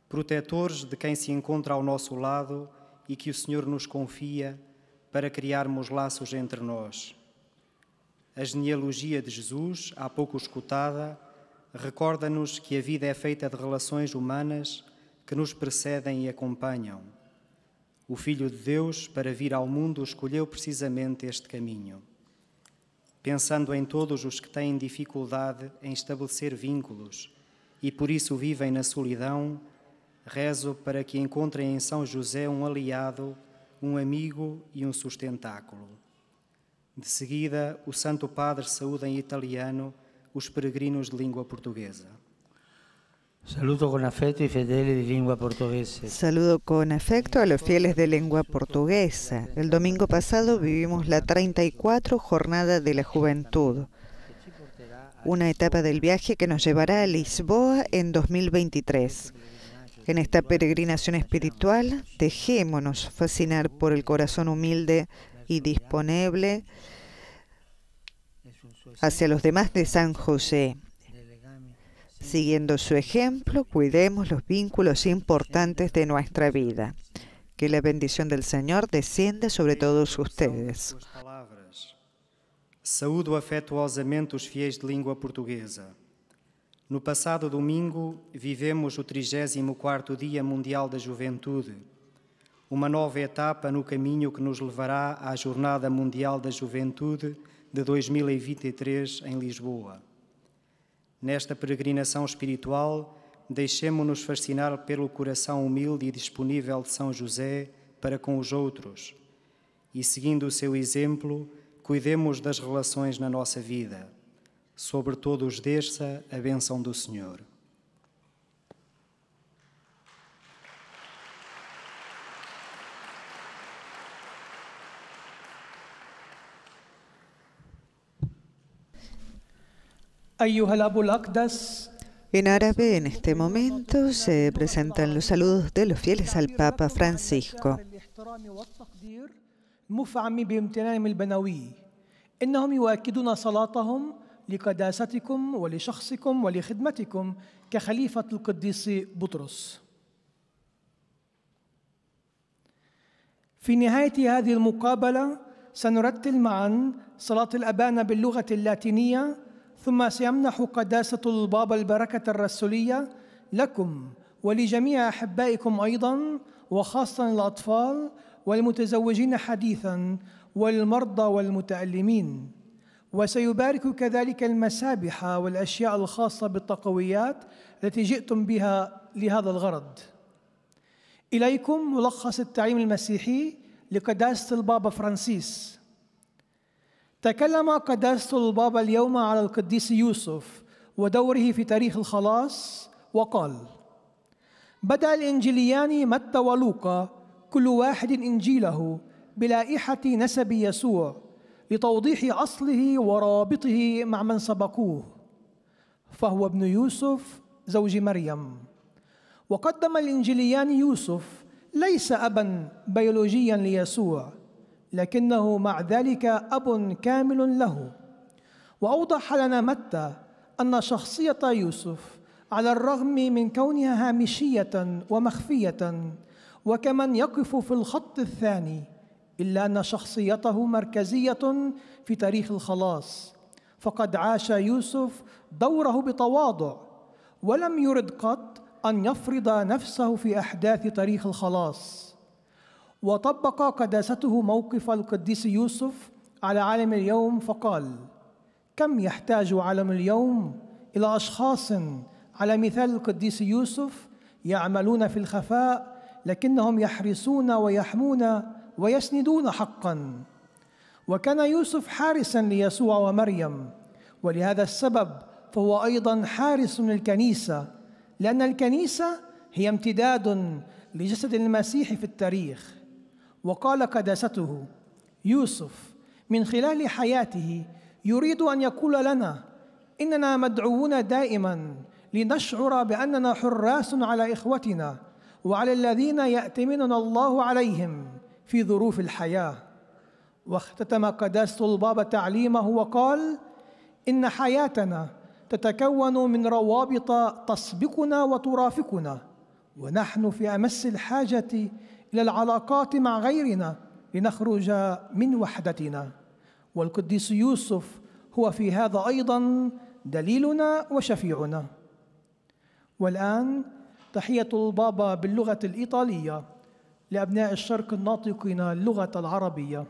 [SPEAKER 9] protetores de quem se encontra ao nosso lado e que o Senhor nos confia para criarmos laços entre nós. A genealogia de Jesus, há pouco escutada, recorda-nos que a vida é feita de relações humanas que nos precedem e acompanham. O Filho de Deus, para vir ao mundo, escolheu precisamente este caminho. Pensando em todos os que têm dificuldade em estabelecer vínculos e por isso vivem na solidão, rezo para que encontrem em São José um aliado, um amigo e um sustentáculo. De seguida, o Santo Padre saúda em italiano os peregrinos de língua portuguesa.
[SPEAKER 3] Saludo con afecto y fedeli di lingua portoghese.
[SPEAKER 2] Saludo con afecto a los fieles de lengua portuguesa. El domingo pasado vivimos la 34 Jornada de la Juventud, una etapa del viaje que nos llevará a Lisboa en 2023. En esta peregrinación espiritual, dejémonos fascinar por el corazón humilde y disponible hacia los demás de San José. Siguiendo su ejemplo, cuidemos los vínculos importantes de nuestra vida. Que la bendición del Señor descienda sobre todos ustedes.
[SPEAKER 9] Saúdo afetuosamente os fiéis de língua portuguesa. No passado domingo, vivemos o 34º Dia Mundial da Juventude, uma nova etapa no caminho que nos levará à Jornada Mundial da Juventude de 2023 em Lisboa. Nesta peregrinação espiritual, deixemo-nos fascinar pelo coração humilde e disponível de São José para com os outros e, seguindo o seu exemplo, cuidemos das relações na nossa vida. Sobre todos desça a bênção do Senhor.
[SPEAKER 10] أيها الأب الأقدس.
[SPEAKER 2] En árabe, en este momento, se presentan los saludos de los fieles al Papa Francisco.
[SPEAKER 10] المفعم بامتنانهم البنوي إنهم يؤكدون صلاتهم لقداستكم ولشخصكم ولخدمتكم كخليفة القديس بطرس. في نهاية هذه المقابلة سنرتل معا صلاة الأبانة باللغة اللاتينية، ثم سيمنح قداسة البابا البركة الرسولية لكم ولجميع أحبائكم أيضا، وخاصة الأطفال والمتزوجين حديثا والمرضى والمتألمين. وسيبارك كذلك المسابح والأشياء الخاصة بالتقويات التي جئتم بها لهذا الغرض. إليكم ملخص التعليم المسيحي لقداسة البابا فرانسيس. تكلم قداسة البابا اليوم على القديس يوسف ودوره في تاريخ الخلاص وقال: بدأ الإنجيليان متى ولوقا كل واحد إنجيله بلائحة نسب يسوع لتوضيح أصله ورابطه مع من سبقوه، فهو ابن يوسف زوج مريم. وقدم الإنجيليان يوسف ليس أبا بيولوجيا ليسوع، لكنه مع ذلك أب كامل له. وأوضح لنا متى أن شخصية يوسف على الرغم من كونها هامشية ومخفية وكمن يقف في الخط الثاني، إلا أن شخصيته مركزية في تاريخ الخلاص، فقد عاش يوسف دوره بتواضع ولم يرد قط أن يفرض نفسه في أحداث تاريخ الخلاص. وطبق قداسته موقف القديس يوسف على عالم اليوم فقال: كم يحتاج عالم اليوم إلى أشخاص على مثال القديس يوسف يعملون في الخفاء لكنهم يحرسون ويحمون ويسندون حقا. وكان يوسف حارسا ليسوع ومريم، ولهذا السبب فهو أيضا حارس للكنيسة، لأن الكنيسة هي امتداد لجسد المسيح في التاريخ. وقال قداسته: يوسف من خلال حياته يريد أن يقول لنا إننا مدعوون دائما لنشعر بأننا حراس على إخوتنا وعلى الذين يأتمننا الله عليهم في ظروف الحياة. واختتم قداسة البابا تعليمه وقال: إن حياتنا تتكون من روابط تسبقنا وترافقنا، ونحن في أمس الحاجة إلى العلاقات مع غيرنا لنخرج من وحدتنا. والقديس يوسف هو في هذا أيضا دليلنا وشفيعنا. والآن تحية البابا باللغة الإيطالية لأبناء الشرق الناطقين اللغة العربية.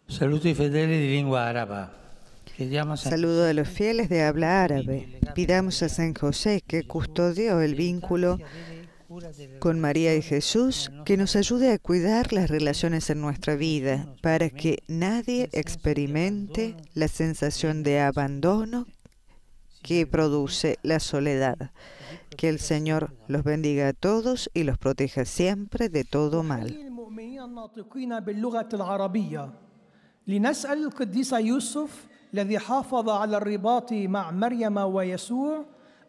[SPEAKER 3] Saludo i fedeli di lingua araba.
[SPEAKER 2] Saludo a los fieles de habla árabe. Pidamos a San José, que custodió el vínculo con María y Jesús, que nos ayude a cuidar las relaciones en nuestra vida, para que nadie experimente la sensación de abandono que produce la soledad. Que el Señor los bendiga a todos y los proteja siempre de todo mal.
[SPEAKER 10] لنسأل القديس يوسف الذي حافظ على الرباط مع مريم ويسوع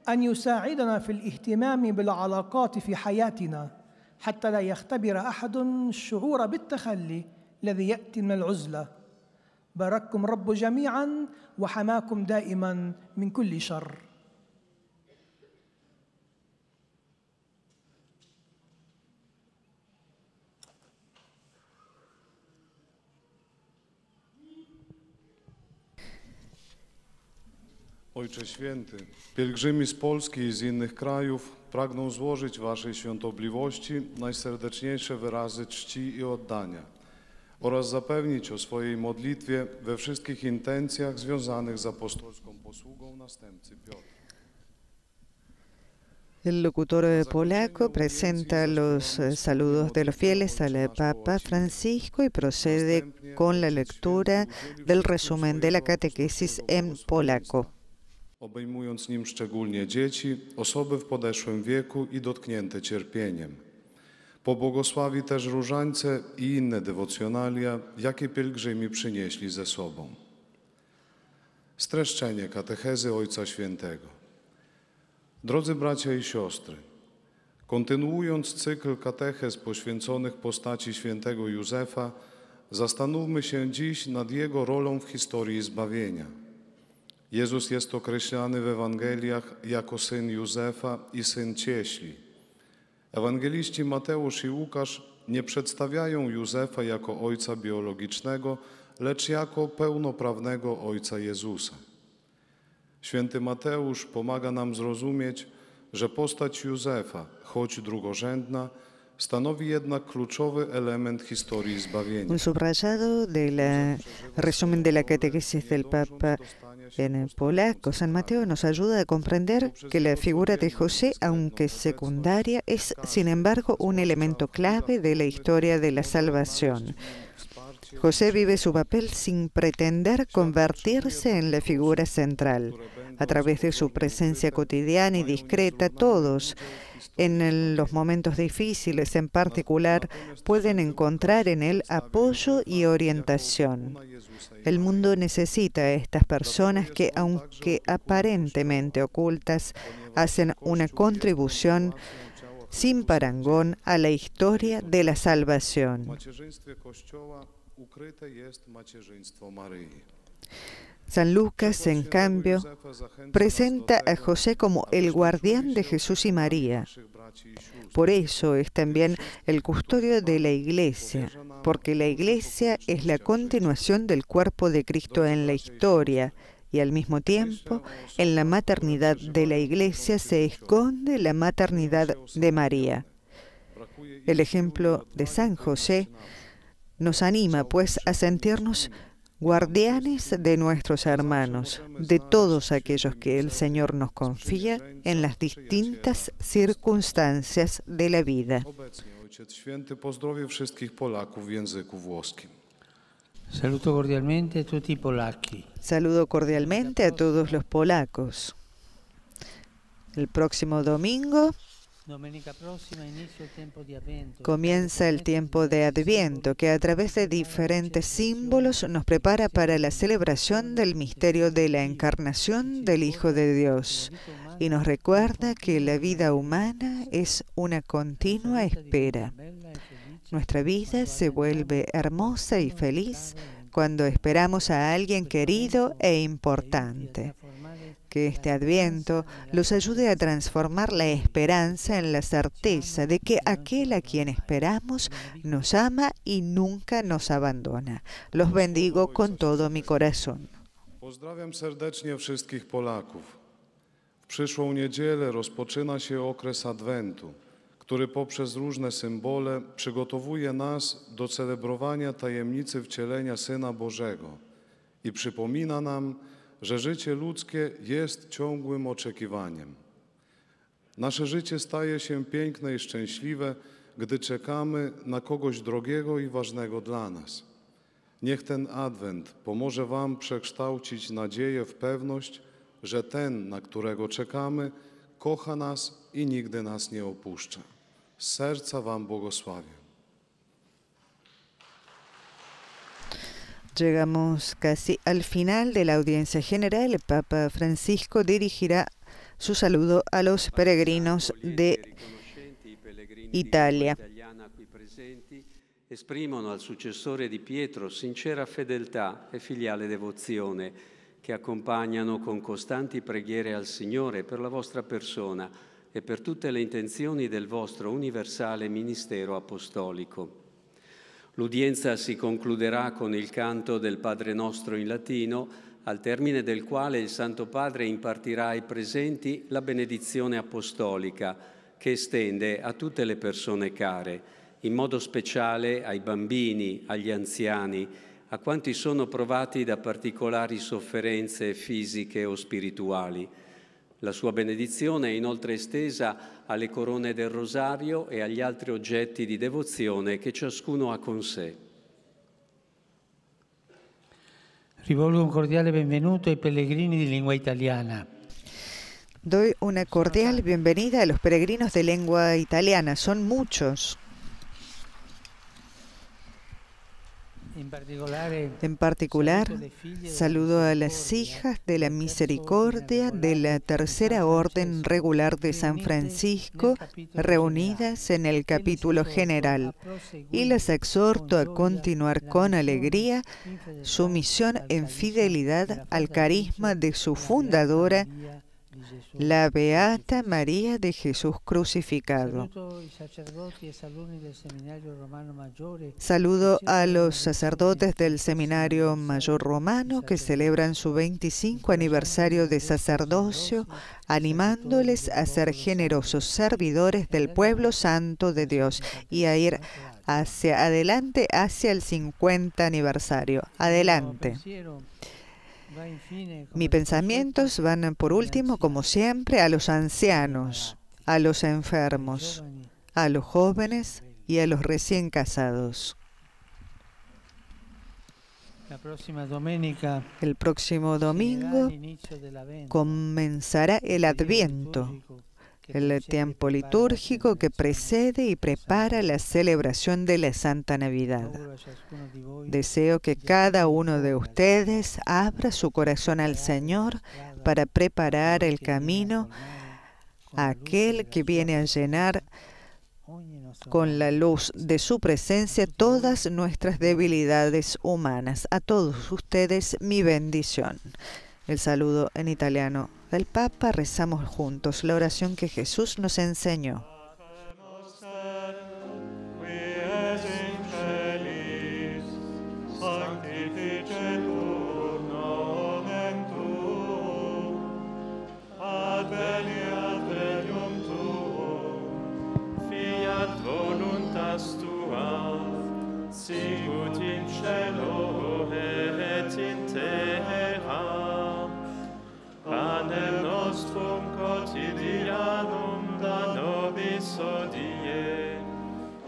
[SPEAKER 10] أن يساعدنا في الاهتمام بالعلاقات في حياتنا حتى لا يختبر أحد الشعور بالتخلي الذي يأتي من العزلة. بارككم رب جميعا وحماكم دائما من كل شر.
[SPEAKER 4] Ojcze Święty, pielgrzymi z Polski i z innych krajów pragną złożyć Waszej świątobliwości najserdeczniejsze wyrazy czci i oddania oraz zapewnić o swojej modlitwie we wszystkich intencjach związanych z apostolską posługą następcy Piotra.
[SPEAKER 2] El locutor polaco presenta los saludos de los fieles al Papa Francisco y procede con la lectura del resumen de la catequesis en polaco.
[SPEAKER 4] Obejmując nim szczególnie dzieci, osoby w podeszłym wieku i dotknięte cierpieniem. Pobłogosławi też różańce i inne dewocjonalia, jakie pielgrzymi przynieśli ze sobą. Streszczenie katechezy Ojca Świętego. Drodzy bracia i siostry, kontynuując cykl katechez poświęconych postaci świętego Józefa, zastanówmy się dziś nad jego rolą w historii zbawienia. Jezus jest określany w Ewangeliach jako syn Józefa i syn cieśli. Ewangeliści Mateusz i Łukasz nie przedstawiają Józefa jako ojca biologicznego, lecz jako pełnoprawnego ojca Jezusa. Święty Mateusz pomaga nam zrozumieć, że postać Józefa, choć drugorzędna, stanowi jednak kluczowy element historii zbawienia.
[SPEAKER 2] Un subrayado del resumen de la catequesis del Papa en polaco. San Mateo nos ayuda a comprender que la figura de José, aunque secundaria, es sin embargo un elemento clave de la historia de la salvación. José vive su papel sin pretender convertirse en la figura central. A través de su presencia cotidiana y discreta, todos, en los momentos difíciles en particular, pueden encontrar en él apoyo y orientación. El mundo necesita a estas personas que, aunque aparentemente ocultas, hacen una contribución sin parangón a la historia de la salvación. San Lucas, en cambio, presenta a José como el guardián de Jesús y María. Por eso es también el custodio de la Iglesia, porque la Iglesia es la continuación del cuerpo de Cristo en la historia, y al mismo tiempo, en la maternidad de la Iglesia se esconde la maternidad de María. El ejemplo de San José nos anima, pues, a sentirnos guardianes de nuestros hermanos, de todos aquellos que el Señor nos confía en las distintas circunstancias de la vida.
[SPEAKER 3] Saludo cordialmente a tutti i polacchi.
[SPEAKER 2] Saludo cordialmente a todos los polacos. El próximo domingo comienza el tiempo de Adviento, que a través de diferentes símbolos nos prepara para la celebración del misterio de la encarnación del Hijo de Dios y nos recuerda que la vida humana es una continua espera. Nuestra vida se vuelve hermosa y feliz cuando esperamos a alguien querido e importante. Que este Adviento los ayude a transformar la esperanza en la certeza de que aquel a quien esperamos nos ama y nunca nos abandona. Los bendigo con todo mi corazón.
[SPEAKER 4] Pozdrawiam serdecznie wszystkich Polaków. W przyszłą niedzielę rozpoczyna się okres Adwentu, który poprzez różne symbole przygotowuje nas do celebrowania tajemnicy wcielenia Syna Bożego i przypomina nam, że życie ludzkie jest ciągłym oczekiwaniem. Nasze życie staje się piękne i szczęśliwe, gdy czekamy na kogoś drogiego i ważnego dla nas. Niech ten Adwent pomoże Wam przekształcić nadzieję w pewność że ten, na którego czekamy, kocha nas i nigdy nas nie opuszcza. Z serca wam błogosławię.
[SPEAKER 2] Llegamos casi al final de la audiencia general. El Papa Francisco dirigirá su saludo a los peregrinos de Italia.
[SPEAKER 1] Esprimono al successore di Pietro sincera fedeltà e filiale devozione che accompagnano con costanti preghiere al Signore per la vostra persona e per tutte le intenzioni del vostro universale ministero apostolico. L'udienza si concluderà con il canto del Padre Nostro in latino, al termine del quale il Santo Padre impartirà ai presenti la benedizione apostolica che estende a tutte le persone care, in modo speciale ai bambini, agli anziani, a quanti sono provati da particolari sofferenze fisiche o spirituali. La sua benedizione è inoltre estesa alle corone del rosario e agli altri oggetti di devozione che ciascuno ha con sé.
[SPEAKER 3] Rivolgo un cordiale benvenuto ai pellegrini di lingua italiana.
[SPEAKER 2] Doy una cordial bienvenida a los peregrinos de lengua italiana. Son muchos. En particular, saludo a las hijas de la misericordia de la Tercera Orden Regular de San Francisco, reunidas en el capítulo general, y las exhorto a continuar con alegría su misión en fidelidad al carisma de su fundadora, la Beata María de Jesús crucificado. Saludo a los sacerdotes del Seminario Mayor Romano que celebran su 25 aniversario de sacerdocio, animándoles a ser generosos servidores del pueblo santo de Dios y a ir hacia adelante hacia el 50 aniversario. Adelante. Mis pensamientos van por último, como siempre, a los ancianos, a los enfermos, a los jóvenes y a los recién casados. El próximo domingo comenzará el Adviento, el tiempo litúrgico que precede y prepara la celebración de la Santa Navidad. Deseo que cada uno de ustedes abra su corazón al Señor para preparar el camino a aquel que viene a llenar con la luz de su presencia todas nuestras debilidades humanas. A todos ustedes mi bendición. El saludo en italiano del Papa. Rezamos juntos la oración que Jesús nos enseñó.
[SPEAKER 11] Sicut in cielo et in terra. Panem nostrum quotidianum da nobis hodie,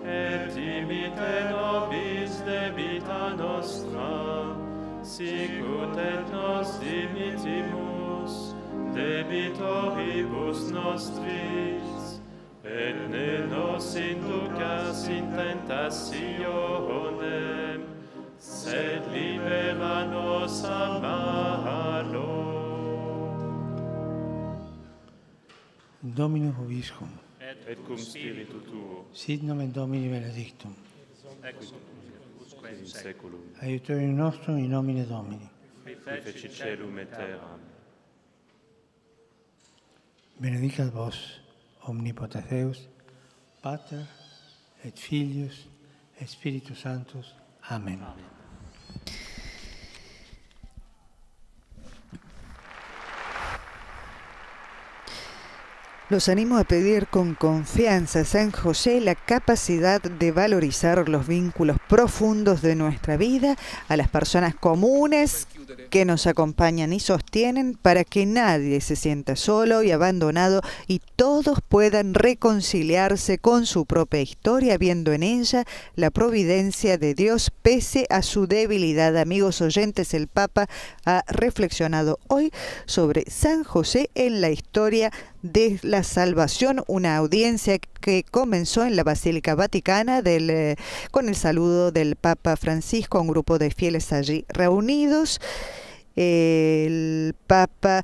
[SPEAKER 11] et dimitte nobis debita nostra, sicut et nos dimittimus debitoribus nostris, et ne nos inducas in tentationem, sed libera nos a malo.
[SPEAKER 3] Dominus vobiscum.
[SPEAKER 11] Et cum spiritu tuo.
[SPEAKER 3] Sit nomen Domini benedictum.
[SPEAKER 11] Ex hoc in saeculum.
[SPEAKER 3] Aiutorium nostrum in nomine Domini.
[SPEAKER 11] Qui fecit caelum et terram.
[SPEAKER 3] Benedicat vos, omnipotens Deus, Pater et Filius et Spiritus Sanctus. Amen.
[SPEAKER 2] Los animo a pedir con confianza a San José la capacidad de valorizar los vínculos profundos de nuestra vida, a las personas comunes que nos acompañan y sostienen, para que nadie se sienta solo y abandonado y todos puedan reconciliarse con su propia historia, viendo en ella la providencia de Dios pese a su debilidad. Amigos oyentes, el Papa ha reflexionado hoy sobre San José en la historia de la salvación, una audiencia que comenzó en la Basílica Vaticana con el saludo del Papa Francisco a un grupo de fieles allí reunidos. El Papa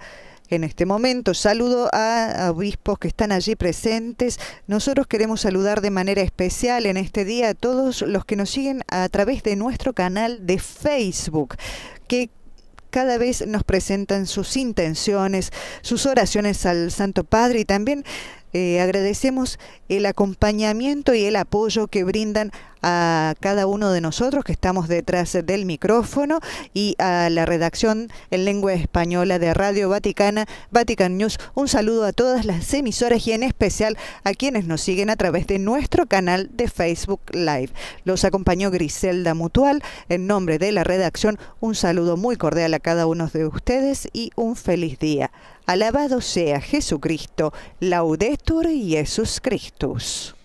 [SPEAKER 2] en este momento saludó a obispos que están allí presentes. Nosotros queremos saludar de manera especial en este día a todos los que nos siguen a través de nuestro canal de Facebook, que cada vez nos presentan sus intenciones, sus oraciones al Santo Padre, y también agradecemos el acompañamiento y el apoyo que brindan a cada uno de nosotros que estamos detrás del micrófono, y a la redacción en lengua española de Radio Vaticana, Vatican News. Un saludo a todas las emisoras y en especial a quienes nos siguen a través de nuestro canal de Facebook Live. Los acompañó Griselda Mutual. En nombre de la redacción, un saludo muy cordial a cada uno de ustedes y un feliz día. Alabado sea Jesucristo, Laudetur Jesus Christus.